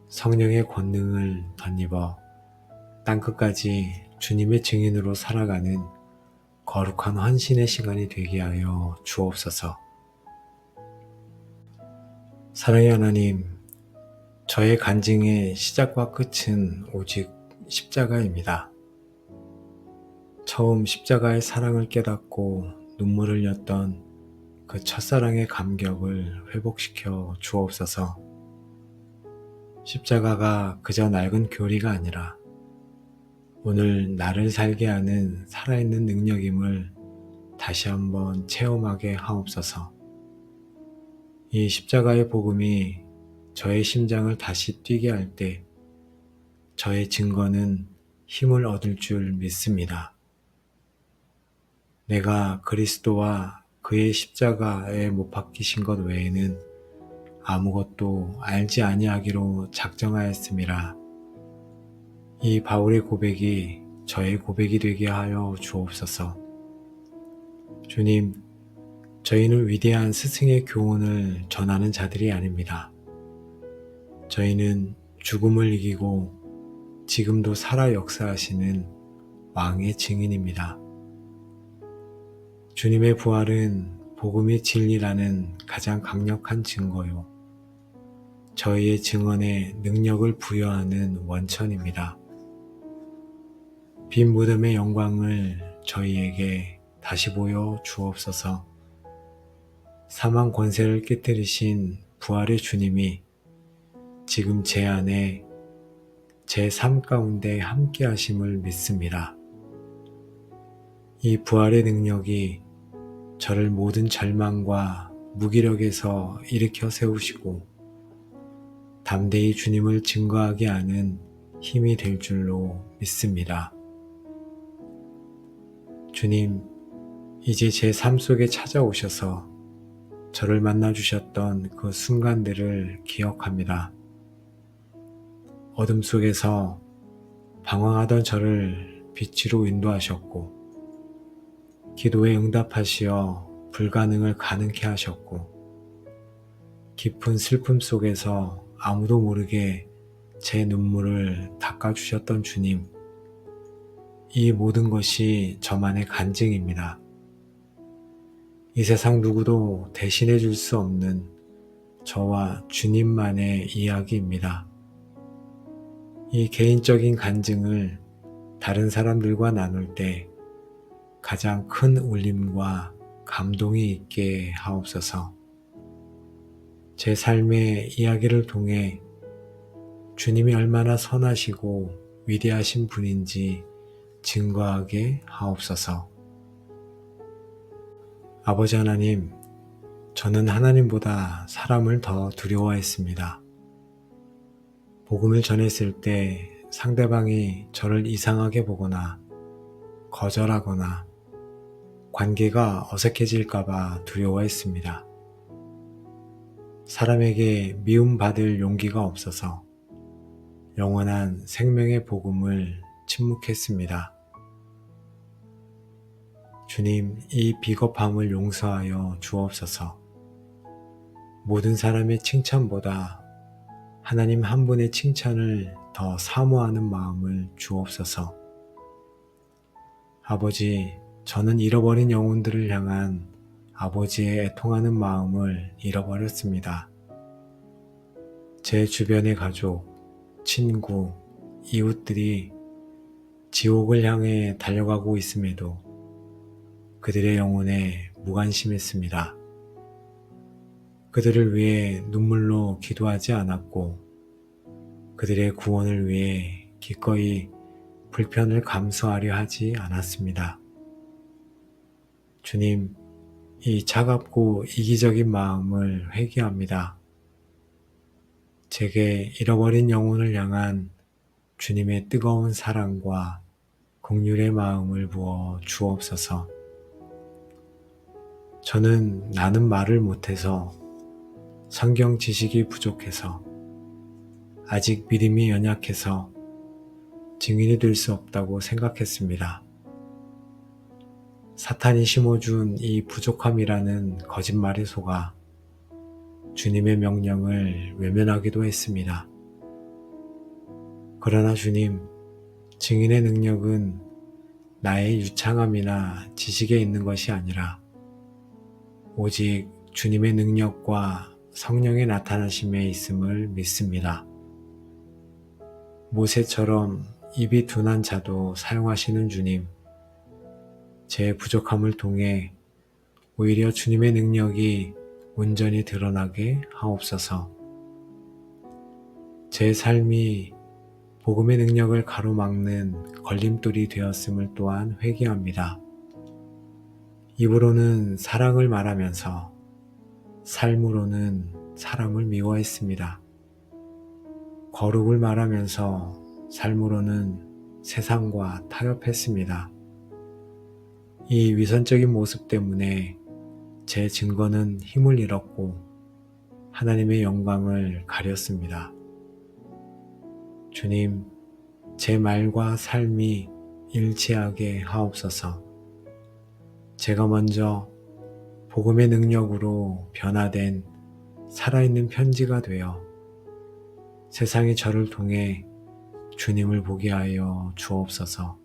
성령의 권능을 덧입어 땅끝까지 주님의 증인으로 살아가는 거룩한 헌신의 시간이 되게 하여 주옵소서. 사랑의 하나님, 저의 간증의 시작과 끝은 오직 십자가입니다. 처음 십자가의 사랑을 깨닫고 눈물을 흘렸던 그 첫사랑의 감격을 회복시켜 주옵소서. 십자가가 그저 낡은 교리가 아니라 오늘 나를 살게 하는 살아있는 능력임을 다시 한번 체험하게 하옵소서. 이 십자가의 복음이 저의 심장을 다시 뛰게 할 때 저의 증거는 힘을 얻을 줄 믿습니다. 내가 그리스도와 그의 십자가에 못 박히신 것 외에는 아무것도 알지 아니하기로 작정하였음이라. 이 바울의 고백이 저의 고백이 되게 하여 주옵소서. 주님, 저희는 위대한 스승의 교훈을 전하는 자들이 아닙니다. 저희는 죽음을 이기고 지금도 살아 역사하시는 왕의 증인입니다. 주님의 부활은 복음의 진리라는 가장 강력한 증거요. 저희의 증언에 능력을 부여하는 원천입니다. 빈 무덤의 영광을 저희에게 다시 보여 주옵소서. 사망 권세를 깨뜨리신 부활의 주님이 지금 제 안에 제 삶 가운데 함께 하심을 믿습니다. 이 부활의 능력이 저를 모든 절망과 무기력에서 일으켜 세우시고 담대히 주님을 증거하게 하는 힘이 될 줄로 믿습니다. 주님, 이제 제 삶 속에 찾아오셔서 저를 만나주셨던 그 순간들을 기억합니다. 어둠 속에서 방황하던 저를 빛으로 인도하셨고 기도에 응답하시어 불가능을 가능케 하셨고 깊은 슬픔 속에서 아무도 모르게 제 눈물을 닦아주셨던 주님, 이 모든 것이 저만의 간증입니다. 이 세상 누구도 대신해 줄 수 없는 저와 주님만의 이야기입니다. 이 개인적인 간증을 다른 사람들과 나눌 때 가장 큰 울림과 감동이 있게 하옵소서. 제 삶의 이야기를 통해 주님이 얼마나 선하시고 위대하신 분인지 증거하게 하옵소서. 아버지 하나님, 저는 하나님보다 사람을 더 두려워했습니다. 복음을 전했을 때 상대방이 저를 이상하게 보거나 거절하거나 관계가 어색해질까봐 두려워했습니다. 사람에게 미움받을 용기가 없어서 영원한 생명의 복음을 침묵했습니다. 주님, 이 비겁함을 용서하여 주옵소서. 모든 사람의 칭찬보다 하나님 한 분의 칭찬을 더 사모하는 마음을 주옵소서. 아버지, 저는 잃어버린 영혼들을 향한 아버지의 애통하는 마음을 잃어버렸습니다. 제 주변의 가족, 친구, 이웃들이 지옥을 향해 달려가고 있음에도 그들의 영혼에 무관심했습니다. 그들을 위해 눈물로 기도하지 않았고 그들의 구원을 위해 기꺼이 불편을 감수하려 하지 않았습니다. 주님, 이 차갑고 이기적인 마음을 회개합니다. 제게 잃어버린 영혼을 향한 주님의 뜨거운 사랑과 긍휼의 마음을 부어 주옵소서. 저는 나는 말을 못해서 성경 지식이 부족해서 아직 믿음이 연약해서 증인이 될 수 없다고 생각했습니다. 사탄이 심어준 이 부족함이라는 거짓말에 속아 주님의 명령을 외면하기도 했습니다. 그러나 주님, 증인의 능력은 나의 유창함이나 지식에 있는 것이 아니라 오직 주님의 능력과 성령의 나타나심에 있음을 믿습니다. 모세처럼 입이 둔한 자도 사용하시는 주님, 제 부족함을 통해 오히려 주님의 능력이 온전히 드러나게 하옵소서. 제 삶이 복음의 능력을 가로막는 걸림돌이 되었음을 또한 회개합니다. 입으로는 사랑을 말하면서 삶으로는 사람을 미워했습니다. 거룩을 말하면서 삶으로는 세상과 타협했습니다. 이 위선적인 모습 때문에 제 증거는 힘을 잃었고 하나님의 영광을 가렸습니다. 주님, 제 말과 삶이 일치하게 하옵소서. 제가 먼저 복음의 능력으로 변화된 살아있는 편지가 되어 세상이 저를 통해 주님을 보게 하여 주옵소서.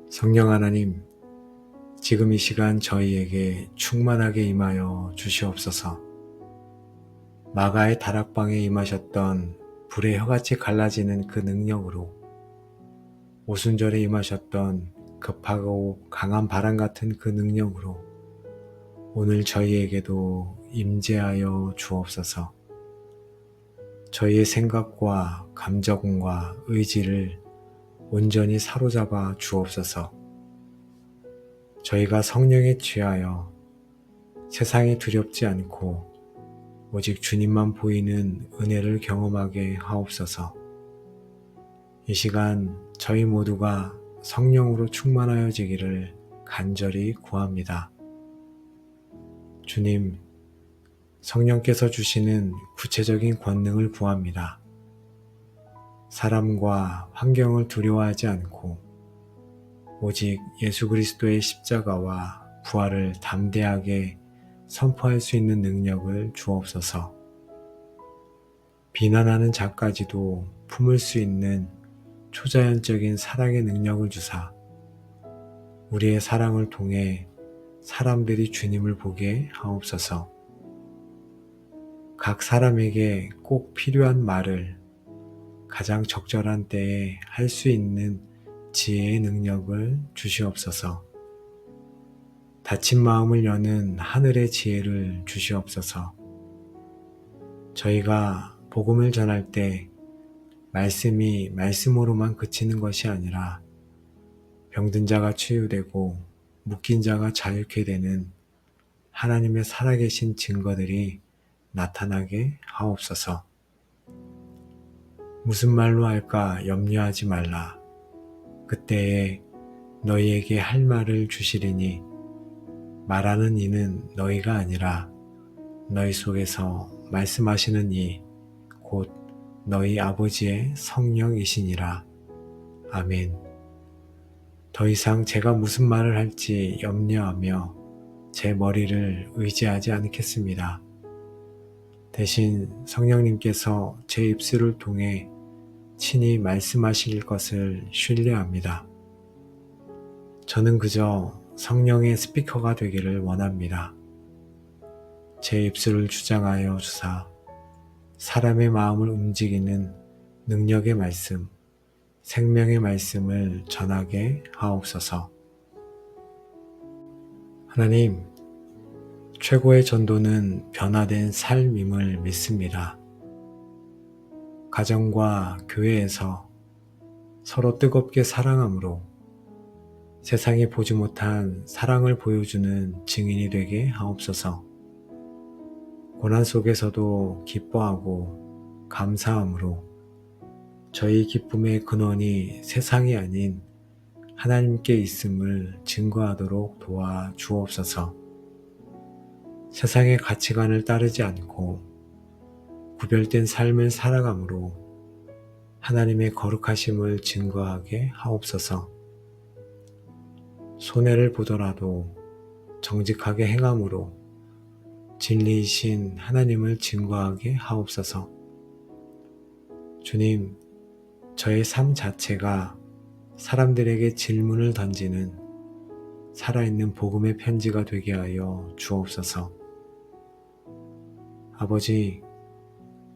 성령 하나님, 지금 이 시간 저희에게 충만하게 임하여 주시옵소서. 마가의 다락방에 임하셨던 불의 혀같이 갈라지는 그 능력으로 오순절에 임하셨던 급하고 강한 바람 같은 그 능력으로 오늘 저희에게도 임재하여 주옵소서. 저희의 생각과 감정과 의지를 온전히 사로잡아 주옵소서. 저희가 성령에 취하여 세상이 두렵지 않고 오직 주님만 보이는 은혜를 경험하게 하옵소서. 이 시간 저희 모두가 성령으로 충만하여지기를 간절히 구합니다. 주님, 성령께서 주시는 구체적인 권능을 구합니다. 사람과 환경을 두려워하지 않고 오직 예수 그리스도의 십자가와 부활을 담대하게 선포할 수 있는 능력을 주옵소서. 비난하는 자까지도 품을 수 있는 초자연적인 사랑의 능력을 주사 우리의 사랑을 통해 사람들이 주님을 보게 하옵소서. 각 사람에게 꼭 필요한 말을 가장 적절한 때에 할 수 있는 지혜의 능력을 주시옵소서. 닫힌 마음을 여는 하늘의 지혜를 주시옵소서. 저희가 복음을 전할 때 말씀이 말씀으로만 그치는 것이 아니라 병든 자가 치유되고 묶인 자가 자유케 되는 하나님의 살아계신 증거들이 나타나게 하옵소서. 무슨 말로 할까 염려하지 말라. 그때에 너희에게 할 말을 주시리니 말하는 이는 너희가 아니라 너희 속에서 말씀하시는 이 곧 너희 아버지의 성령이시니라. 아멘. 더 이상 제가 무슨 말을 할지 염려하며 제 머리를 의지하지 않겠습니다. 대신 성령님께서 제 입술을 통해 친히 말씀하실 것을 신뢰합니다. 저는 그저 성령의 스피커가 되기를 원합니다. 제 입술을 주장하여 주사 사람의 마음을 움직이는 능력의 말씀, 생명의 말씀을 전하게 하옵소서. 하나님, 최고의 전도는 변화된 삶임을 믿습니다. 가정과 교회에서 서로 뜨겁게 사랑함으로 세상이 보지 못한 사랑을 보여주는 증인이 되게 하옵소서. 고난 속에서도 기뻐하고 감사함으로 저희 기쁨의 근원이 세상이 아닌 하나님께 있음을 증거하도록 도와 주옵소서. 세상의 가치관을 따르지 않고 구별된 삶을 살아감으로 하나님의 거룩하심을 증거하게 하옵소서. 손해를 보더라도 정직하게 행함으로 진리이신 하나님을 증거하게 하옵소서. 주님, 저의 삶 자체가 사람들에게 질문을 던지는 살아있는 복음의 편지가 되게 하여 주옵소서. 아버지,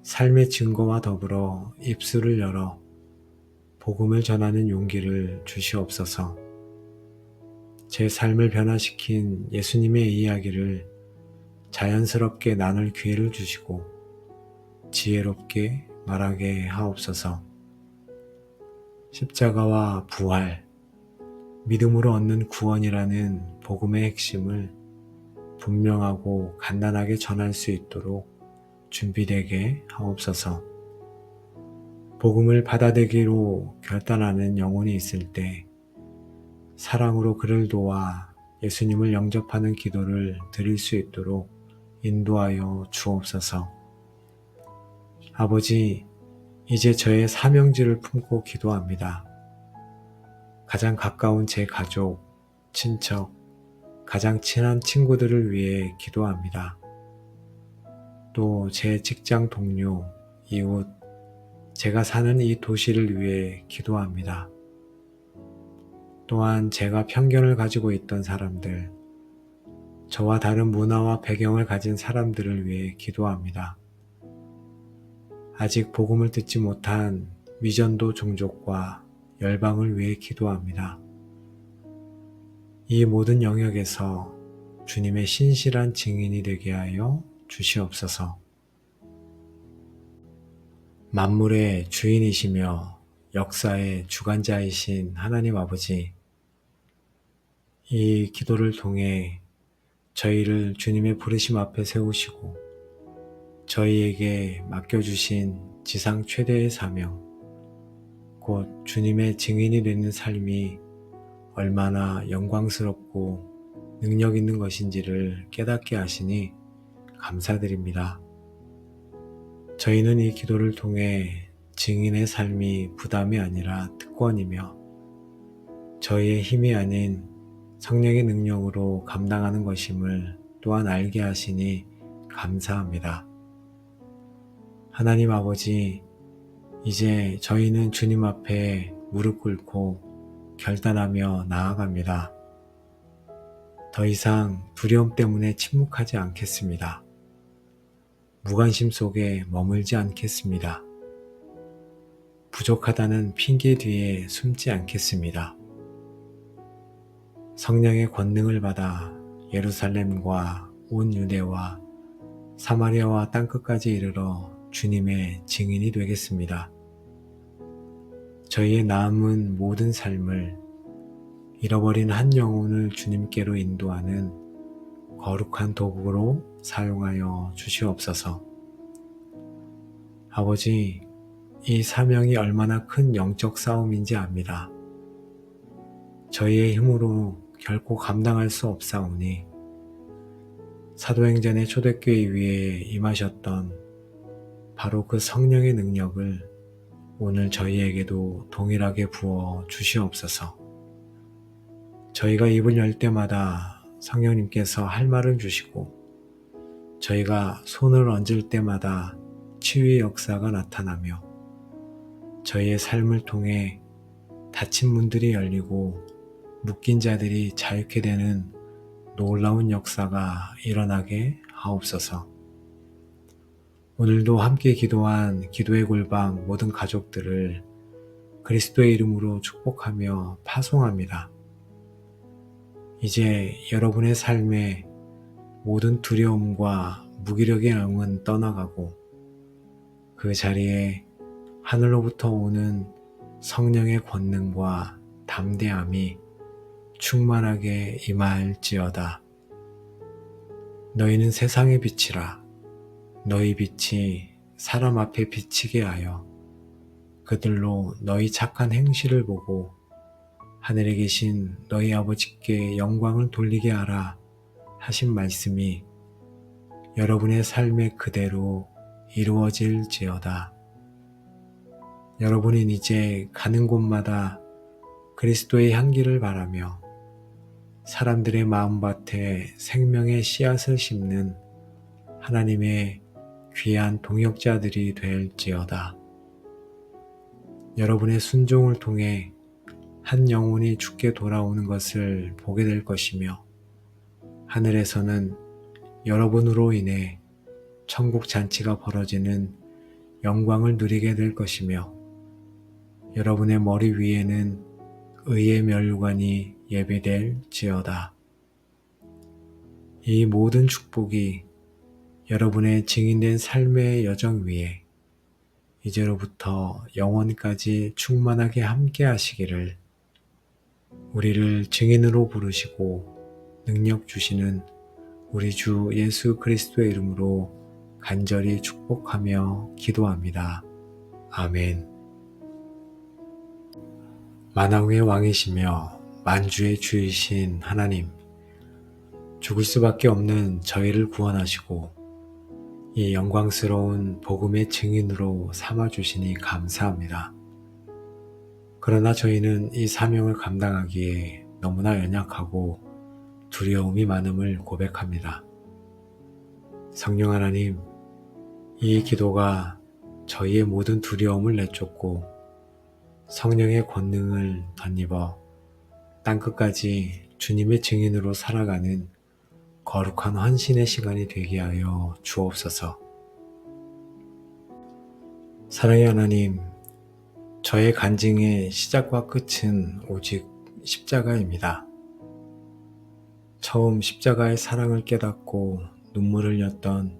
삶의 증거와 더불어 입술을 열어 복음을 전하는 용기를 주시옵소서. 제 삶을 변화시킨 예수님의 이야기를 자연스럽게 나눌 기회를 주시고 지혜롭게 말하게 하옵소서. 십자가와 부활, 믿음으로 얻는 구원이라는 복음의 핵심을 분명하고 간단하게 전할 수 있도록 준비되게 하옵소서. 복음을 받아들이기로 결단하는 영혼이 있을 때 사랑으로 그를 도와 예수님을 영접하는 기도를 드릴 수 있도록 인도하여 주옵소서. 아버지, 이제 저의 사명지를 품고 기도합니다. 가장 가까운 제 가족, 친척, 가장 친한 친구들을 위해 기도합니다. 또 제 직장 동료, 이웃, 제가 사는 이 도시를 위해 기도합니다. 또한 제가 편견을 가지고 있던 사람들, 저와 다른 문화와 배경을 가진 사람들을 위해 기도합니다. 아직 복음을 듣지 못한 미전도 종족과 열방을 위해 기도합니다. 이 모든 영역에서 주님의 신실한 증인이 되게 하여 주시옵소서. 만물의 주인이시며 역사의 주관자이신 하나님 아버지, 이 기도를 통해 저희를 주님의 부르심 앞에 세우시고 저희에게 맡겨주신 지상 최대의 사명, 곧 주님의 증인이 되는 삶이 얼마나 영광스럽고 능력 있는 것인지를 깨닫게 하시니 감사드립니다. 저희는 이 기도를 통해 증인의 삶이 부담이 아니라 특권이며 저희의 힘이 아닌 성령의 능력으로 감당하는 것임을 또한 알게 하시니 감사합니다. 하나님 아버지, 이제 저희는 주님 앞에 무릎 꿇고 결단하며 나아갑니다. 더 이상 두려움 때문에 침묵하지 않겠습니다. 무관심 속에 머물지 않겠습니다. 부족하다는 핑계 뒤에 숨지 않겠습니다. 성령의 권능을 받아 예루살렘과 온 유대와 사마리아와 땅끝까지 이르러 주님의 증인이 되겠습니다. 저희의 남은 모든 삶을 잃어버린 한 영혼을 주님께로 인도하는 거룩한 도구로 사용하여 주시옵소서. 아버지, 이 사명이 얼마나 큰 영적 싸움인지 압니다. 저희의 힘으로 결코 감당할 수 없사오니 사도행전의 초대교회 위에 임하셨던 바로 그 성령의 능력을 오늘 저희에게도 동일하게 부어 주시옵소서. 저희가 입을 열 때마다 성령님께서 할 말을 주시고 저희가 손을 얹을 때마다 치유의 역사가 나타나며 저희의 삶을 통해 닫힌 문들이 열리고 묶인 자들이 자유케 되는 놀라운 역사가 일어나게 하옵소서. 오늘도 함께 기도한 기도의 골방 모든 가족들을 그리스도의 이름으로 축복하며 파송합니다. 이제 여러분의 삶에 모든 두려움과 무기력의 영은 떠나가고 그 자리에 하늘로부터 오는 성령의 권능과 담대함이 충만하게 임할지어다. 너희는 세상의 빛이라. 너희 빛이 사람 앞에 비치게 하여 그들로 너희 착한 행실을 보고 하늘에 계신 너희 아버지께 영광을 돌리게 하라 하신 말씀이 여러분의 삶에 그대로 이루어질지어다. 여러분은 이제 가는 곳마다 그리스도의 향기를 바라며 사람들의 마음밭에 생명의 씨앗을 심는 하나님의 귀한 동역자들이 될지어다. 여러분의 순종을 통해 한 영혼이 죽게 돌아오는 것을 보게 될 것이며 하늘에서는 여러분으로 인해 천국 잔치가 벌어지는 영광을 누리게 될 것이며 여러분의 머리 위에는 의의 면류관이 예배될지어다. 이 모든 축복이 여러분의 증인된 삶의 여정 위에 이제로부터 영원까지 충만하게 함께 하시기를 우리를 증인으로 부르시고 능력 주시는 우리 주 예수 그리스도의 이름으로 간절히 축복하며 기도합니다. 아멘. 만왕의 왕이시며 만주의 주이신 하나님, 죽을 수밖에 없는 저희를 구원하시고 이 영광스러운 복음의 증인으로 삼아주시니 감사합니다. 그러나 저희는 이 사명을 감당하기에 너무나 연약하고 두려움이 많음을 고백합니다. 성령 하나님, 이 기도가 저희의 모든 두려움을 내쫓고 성령의 권능을 덧입어 땅끝까지 주님의 증인으로 살아가는 거룩한 헌신의 시간이 되게 하여 주옵소서. 사랑의 하나님, 저의 간증의 시작과 끝은 오직 십자가입니다. 처음 십자가의 사랑을 깨닫고 눈물을 흘렸던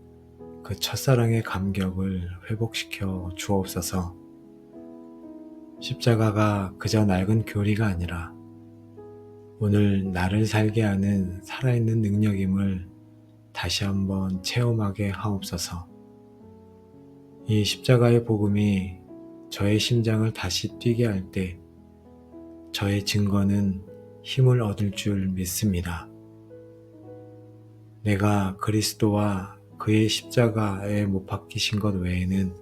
그 첫사랑의 감격을 회복시켜 주옵소서. 십자가가 그저 낡은 교리가 아니라 오늘 나를 살게 하는 살아있는 능력임을 다시 한번 체험하게 하옵소서. 이 십자가의 복음이 저의 심장을 다시 뛰게 할 때 저의 증거는 힘을 얻을 줄 믿습니다. 내가 그리스도와 그의 십자가에 못 박히신 것 외에는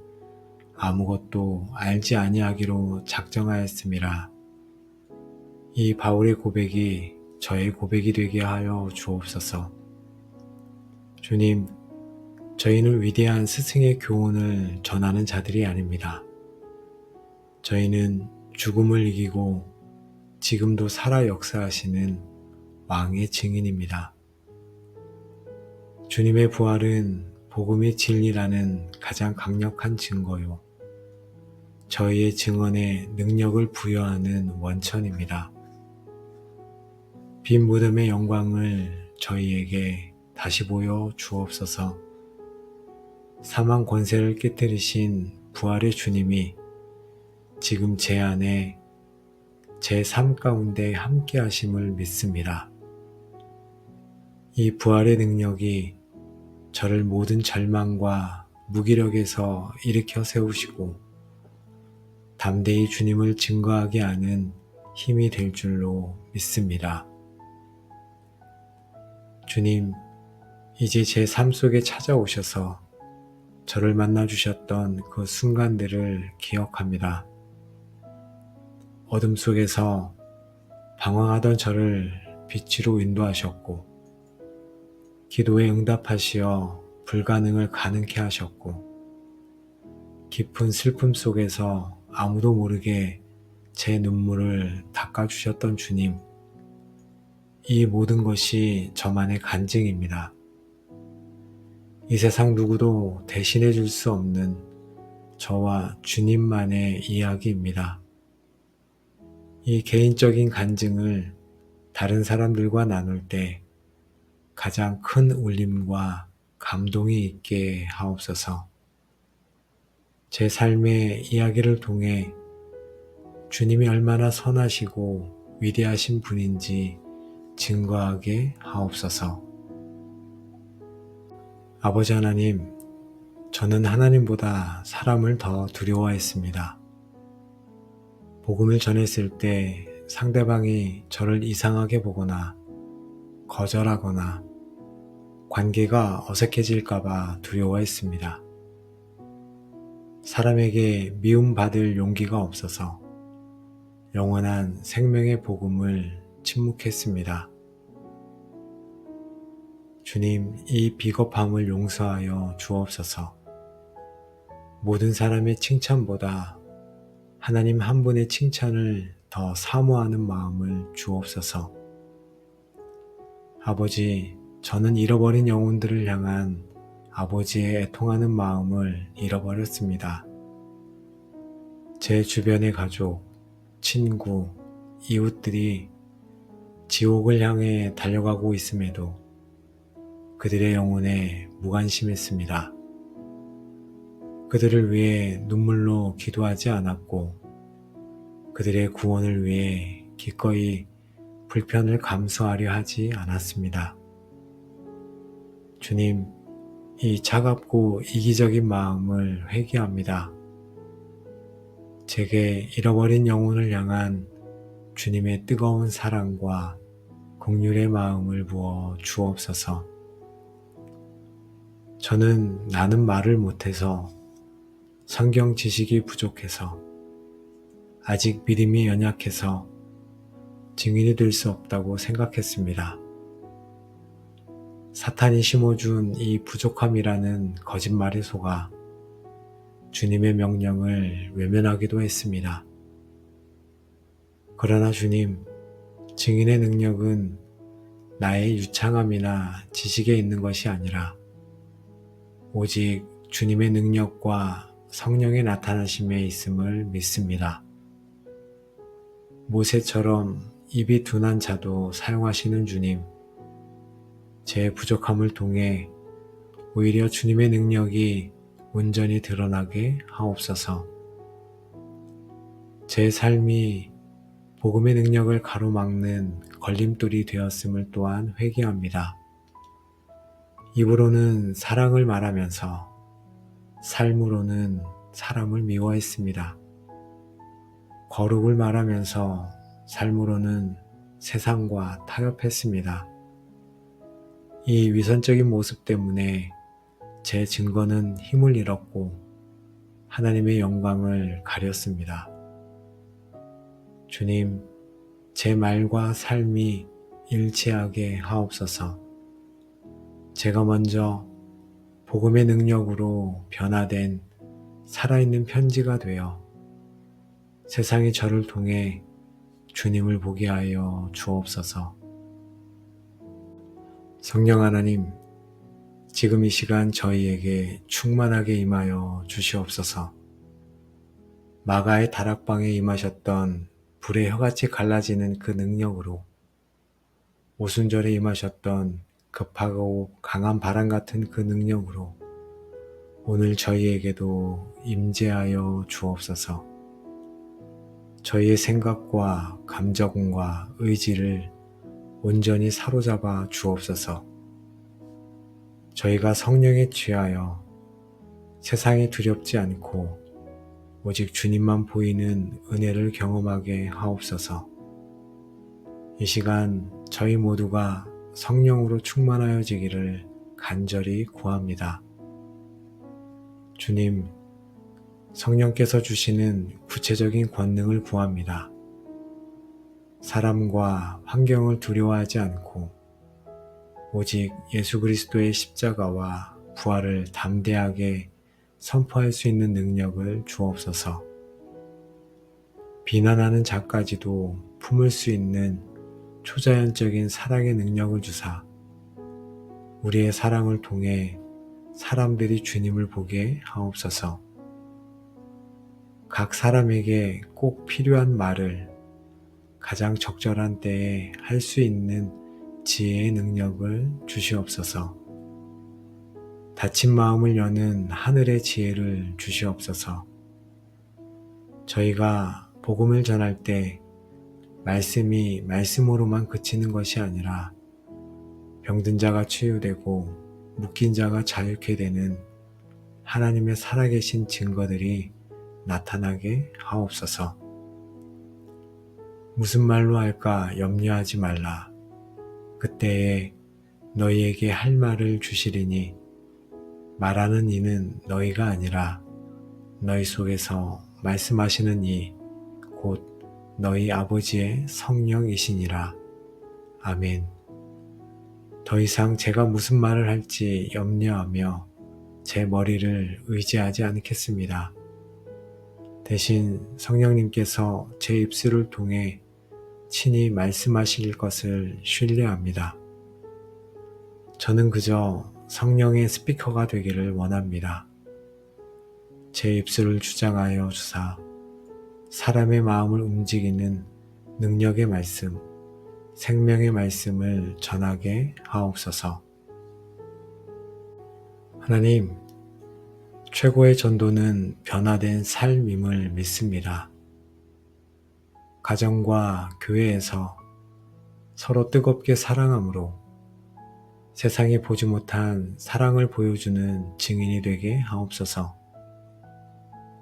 아무것도 알지 아니하기로 작정하였음이라. 이 바울의 고백이 저의 고백이 되게 하여 주옵소서. 주님, 저희는 위대한 스승의 교훈을 전하는 자들이 아닙니다. 저희는 죽음을 이기고 지금도 살아 역사하시는 왕의 증인입니다. 주님의 부활은 복음의 진리라는 가장 강력한 증거요. 저희의 증언에 능력을 부여하는 원천입니다. 빈 무덤의 영광을 저희에게 다시 보여 주옵소서. 사망 권세를 깨뜨리신 부활의 주님이 지금 제 안에 제 삶 가운데 함께 하심을 믿습니다. 이 부활의 능력이 저를 모든 절망과 무기력에서 일으켜 세우시고 담대히 주님을 증거하게 하는 힘이 될 줄로 믿습니다. 주님, 이제 제 삶 속에 찾아오셔서 저를 만나주셨던 그 순간들을 기억합니다. 어둠 속에서 방황하던 저를 빛으로 인도하셨고 기도에 응답하시어 불가능을 가능케 하셨고 깊은 슬픔 속에서 아무도 모르게 제 눈물을 닦아주셨던 주님, 이 모든 것이 저만의 간증입니다. 이 세상 누구도 대신해 줄 수 없는 저와 주님만의 이야기입니다. 이 개인적인 간증을 다른 사람들과 나눌 때 가장 큰 울림과 감동이 있게 하옵소서. 제 삶의 이야기를 통해 주님이 얼마나 선하시고 위대하신 분인지 증거하게 하옵소서. 아버지 하나님, 저는 하나님보다 사람을 더 두려워했습니다. 복음을 전했을 때 상대방이 저를 이상하게 보거나 거절하거나 관계가 어색해질까봐 두려워했습니다. 사람에게 미움받을 용기가 없어서 영원한 생명의 복음을 침묵했습니다. 주님, 이 비겁함을 용서하여 주옵소서. 모든 사람의 칭찬보다 하나님 한 분의 칭찬을 더 사모하는 마음을 주옵소서. 아버지, 저는 잃어버린 영혼들을 향한 아버지의 애통하는 마음을 잃어버렸습니다. 제 주변의 가족, 친구, 이웃들이 지옥을 향해 달려가고 있음에도 그들의 영혼에 무관심했습니다. 그들을 위해 눈물로 기도하지 않았고 그들의 구원을 위해 기꺼이 불편을 감수하려 하지 않았습니다. 주님, 이 차갑고 이기적인 마음을 회개합니다. 제게 잃어버린 영혼을 향한 주님의 뜨거운 사랑과 긍휼의 마음을 부어 주옵소서. 저는 나는 말을 못해서 성경 지식이 부족해서 아직 믿음이 연약해서 증인이 될 수 없다고 생각했습니다. 사탄이 심어준 이 부족함이라는 거짓말에 속아 주님의 명령을 외면하기도 했습니다. 그러나 주님, 증인의 능력은 나의 유창함이나 지식에 있는 것이 아니라 오직 주님의 능력과 성령의 나타나심에 있음을 믿습니다. 모세처럼 입이 둔한 자도 사용하시는 주님, 제 부족함을 통해 오히려 주님의 능력이 온전히 드러나게 하옵소서. 제 삶이 복음의 능력을 가로막는 걸림돌이 되었음을 또한 회개합니다. 입으로는 사랑을 말하면서 삶으로는 사람을 미워했습니다. 거룩을 말하면서 삶으로는 세상과 타협했습니다. 이 위선적인 모습 때문에 제 증거는 힘을 잃었고 하나님의 영광을 가렸습니다. 주님, 제 말과 삶이 일치하게 하옵소서. 제가 먼저 복음의 능력으로 변화된 살아있는 편지가 되어 세상이 저를 통해 주님을 보게 하여 주옵소서. 성령 하나님, 지금 이 시간 저희에게 충만하게 임하여 주시옵소서. 마가의 다락방에 임하셨던 불의 혀같이 갈라지는 그 능력으로 오순절에 임하셨던 급하고 강한 바람 같은 그 능력으로 오늘 저희에게도 임재하여 주옵소서. 저희의 생각과 감정과 의지를 온전히 사로잡아 주옵소서. 저희가 성령에 취하여 세상이 두렵지 않고 오직 주님만 보이는 은혜를 경험하게 하옵소서. 이 시간 저희 모두가 성령으로 충만하여지기를 간절히 구합니다. 주님, 성령께서 주시는 구체적인 권능을 구합니다. 사람과 환경을 두려워하지 않고 오직 예수 그리스도의 십자가와 부활을 담대하게 선포할 수 있는 능력을 주옵소서. 비난하는 자까지도 품을 수 있는 초자연적인 사랑의 능력을 주사 우리의 사랑을 통해 사람들이 주님을 보게 하옵소서. 각 사람에게 꼭 필요한 말을 가장 적절한 때에 할 수 있는 지혜의 능력을 주시옵소서. 닫힌 마음을 여는 하늘의 지혜를 주시옵소서. 저희가 복음을 전할 때 말씀이 말씀으로만 그치는 것이 아니라 병든 자가 치유되고 묶인 자가 자유케 되는 하나님의 살아계신 증거들이 나타나게 하옵소서. 무슨 말로 할까 염려하지 말라. 그때에 너희에게 할 말을 주시리니 말하는 이는 너희가 아니라 너희 속에서 말씀하시는 이 곧 너희 아버지의 성령이시니라. 아멘. 더 이상 제가 무슨 말을 할지 염려하며 제 머리를 의지하지 않겠습니다. 대신 성령님께서 제 입술을 통해 친히 말씀하실 것을 신뢰합니다. 저는 그저 성령의 스피커가 되기를 원합니다. 제 입술을 주장하여 주사 사람의 마음을 움직이는 능력의 말씀, 생명의 말씀을 전하게 하옵소서. 하나님, 최고의 전도는 변화된 삶임을 믿습니다. 가정과 교회에서 서로 뜨겁게 사랑함으로 세상이 보지 못한 사랑을 보여주는 증인이 되게 하옵소서.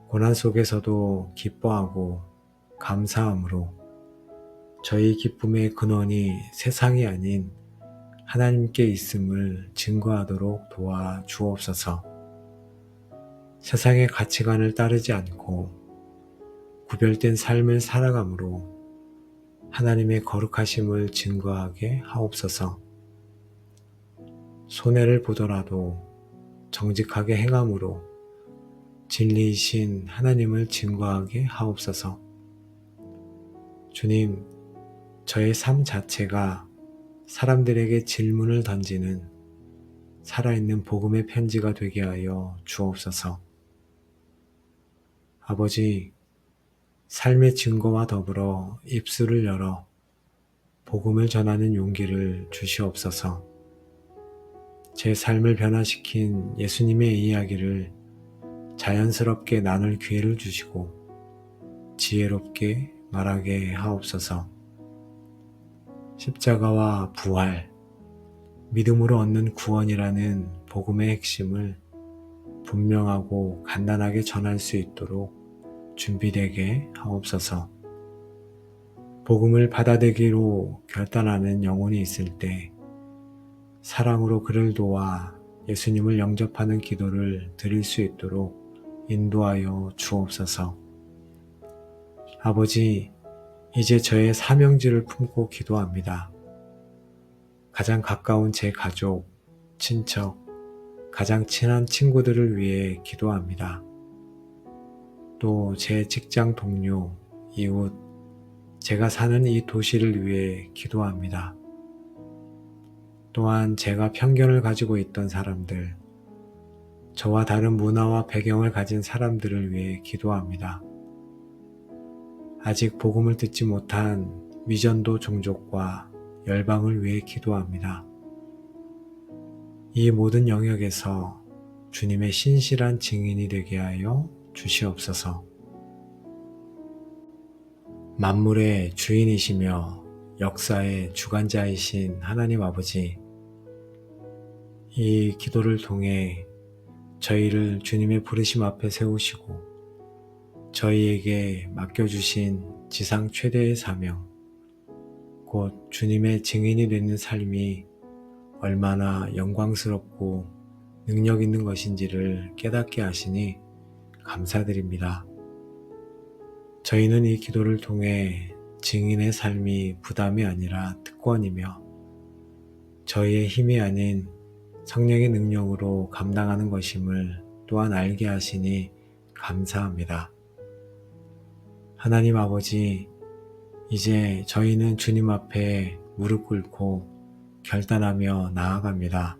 고난 속에서도 기뻐하고 감사함으로 저희 기쁨의 근원이 세상이 아닌 하나님께 있음을 증거하도록 도와 주옵소서. 세상의 가치관을 따르지 않고 구별된 삶을 살아감으로 하나님의 거룩하심을 증거하게 하옵소서. 손해를 보더라도 정직하게 행함으로 진리이신 하나님을 증거하게 하옵소서. 주님, 저의 삶 자체가 사람들에게 질문을 던지는 살아있는 복음의 편지가 되게 하여 주옵소서. 아버지, 삶의 증거와 더불어 입술을 열어 복음을 전하는 용기를 주시옵소서. 제 삶을 변화시킨 예수님의 이야기를 자연스럽게 나눌 기회를 주시고 지혜롭게 말하게 하옵소서. 십자가와 부활, 믿음으로 얻는 구원이라는 복음의 핵심을 분명하고 간단하게 전할 수 있도록 준비되게 하옵소서. 복음을 받아들이기로 결단하는 영혼이 있을 때 사랑으로 그를 도와 예수님을 영접하는 기도를 드릴 수 있도록 인도하여 주옵소서. 아버지, 이제 저의 사명지를 품고 기도합니다. 가장 가까운 제 가족, 친척, 가장 친한 친구들을 위해 기도합니다. 또 제 직장 동료, 이웃, 제가 사는 이 도시를 위해 기도합니다. 또한 제가 편견을 가지고 있던 사람들, 저와 다른 문화와 배경을 가진 사람들을 위해 기도합니다. 아직 복음을 듣지 못한 미전도 종족과 열방을 위해 기도합니다. 이 모든 영역에서 주님의 신실한 증인이 되게 하여 주시옵소서. 만물의 주인이시며 역사의 주관자이신 하나님 아버지, 이 기도를 통해 저희를 주님의 부르심 앞에 세우시고 저희에게 맡겨주신 지상 최대의 사명, 곧 주님의 증인이 되는 삶이 얼마나 영광스럽고 능력 있는 것인지를 깨닫게 하시니 감사드립니다. 저희는 이 기도를 통해 증인의 삶이 부담이 아니라 특권이며 저희의 힘이 아닌 성령의 능력으로 감당하는 것임을 또한 알게 하시니 감사합니다. 하나님 아버지, 이제 저희는 주님 앞에 무릎 꿇고 결단하며 나아갑니다.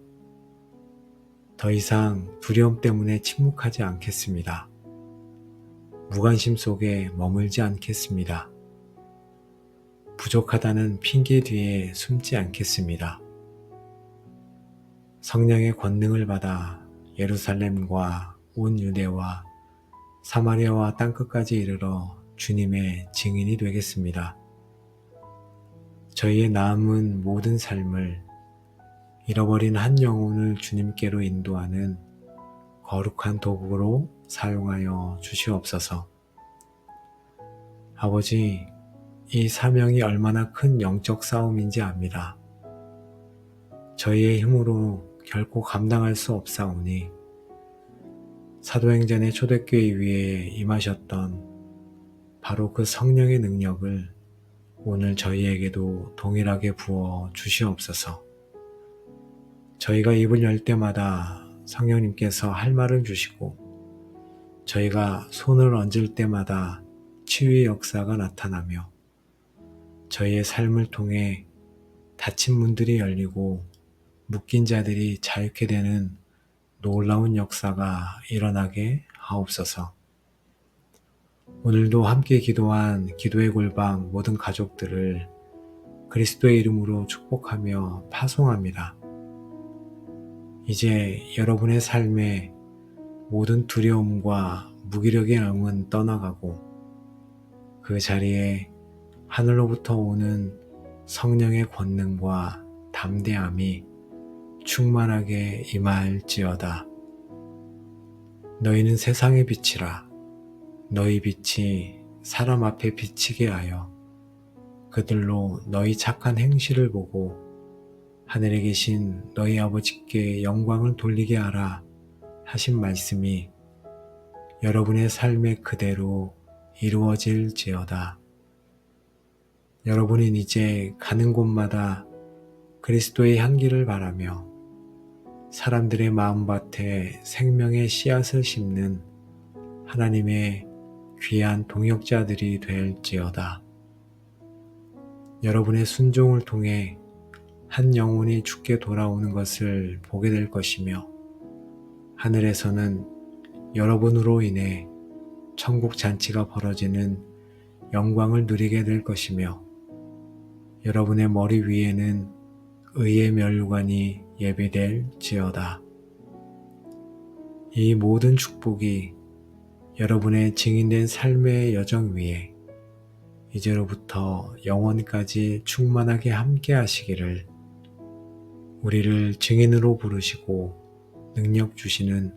더 이상 두려움 때문에 침묵하지 않겠습니다. 무관심 속에 머물지 않겠습니다. 부족하다는 핑계 뒤에 숨지 않겠습니다. 성령의 권능을 받아 예루살렘과 온 유대와 사마리아와 땅끝까지 이르러 주님의 증인이 되겠습니다. 저희의 남은 모든 삶을 잃어버린 한 영혼을 주님께로 인도하는 거룩한 도구로 사용하여 주시옵소서. 아버지, 이 사명이 얼마나 큰 영적 싸움인지 압니다. 저희의 힘으로 결코 감당할 수 없사오니 사도행전의 초대교회 위에 임하셨던 바로 그 성령의 능력을 오늘 저희에게도 동일하게 부어 주시옵소서. 저희가 입을 열 때마다 성령님께서 할 말을 주시고 저희가 손을 얹을 때마다 치유의 역사가 나타나며 저희의 삶을 통해 닫힌 문들이 열리고 묶인 자들이 자유케 되는 놀라운 역사가 일어나게 하옵소서. 오늘도 함께 기도한 기도의 골방 모든 가족들을 그리스도의 이름으로 축복하며 파송합니다. 이제 여러분의 삶에 모든 두려움과 무기력의 영은 떠나가고 그 자리에 하늘로부터 오는 성령의 권능과 담대함이 충만하게 임할지어다. 너희는 세상의 빛이라. 너희 빛이 사람 앞에 비치게 하여 그들로 너희 착한 행실을 보고 하늘에 계신 너희 아버지께 영광을 돌리게 하라 하신 말씀이 여러분의 삶에 그대로 이루어질지어다. 여러분은 이제 가는 곳마다 그리스도의 향기를 바라며 사람들의 마음밭에 생명의 씨앗을 심는 하나님의 귀한 동역자들이 될지어다. 여러분의 순종을 통해 한 영혼이 죽게 돌아오는 것을 보게 될 것이며 하늘에서는 여러분으로 인해 천국 잔치가 벌어지는 영광을 누리게 될 것이며 여러분의 머리 위에는 의의 면류관이 예배될지어다. 이 모든 축복이 여러분의 증인된 삶의 여정 위에 이제로부터 영원까지 충만하게 함께 하시기를 우리를 증인으로 부르시고 능력 주시는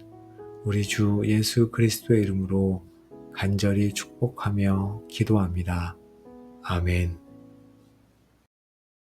우리 주 예수 그리스도의 이름으로 간절히 축복하며 기도합니다. 아멘.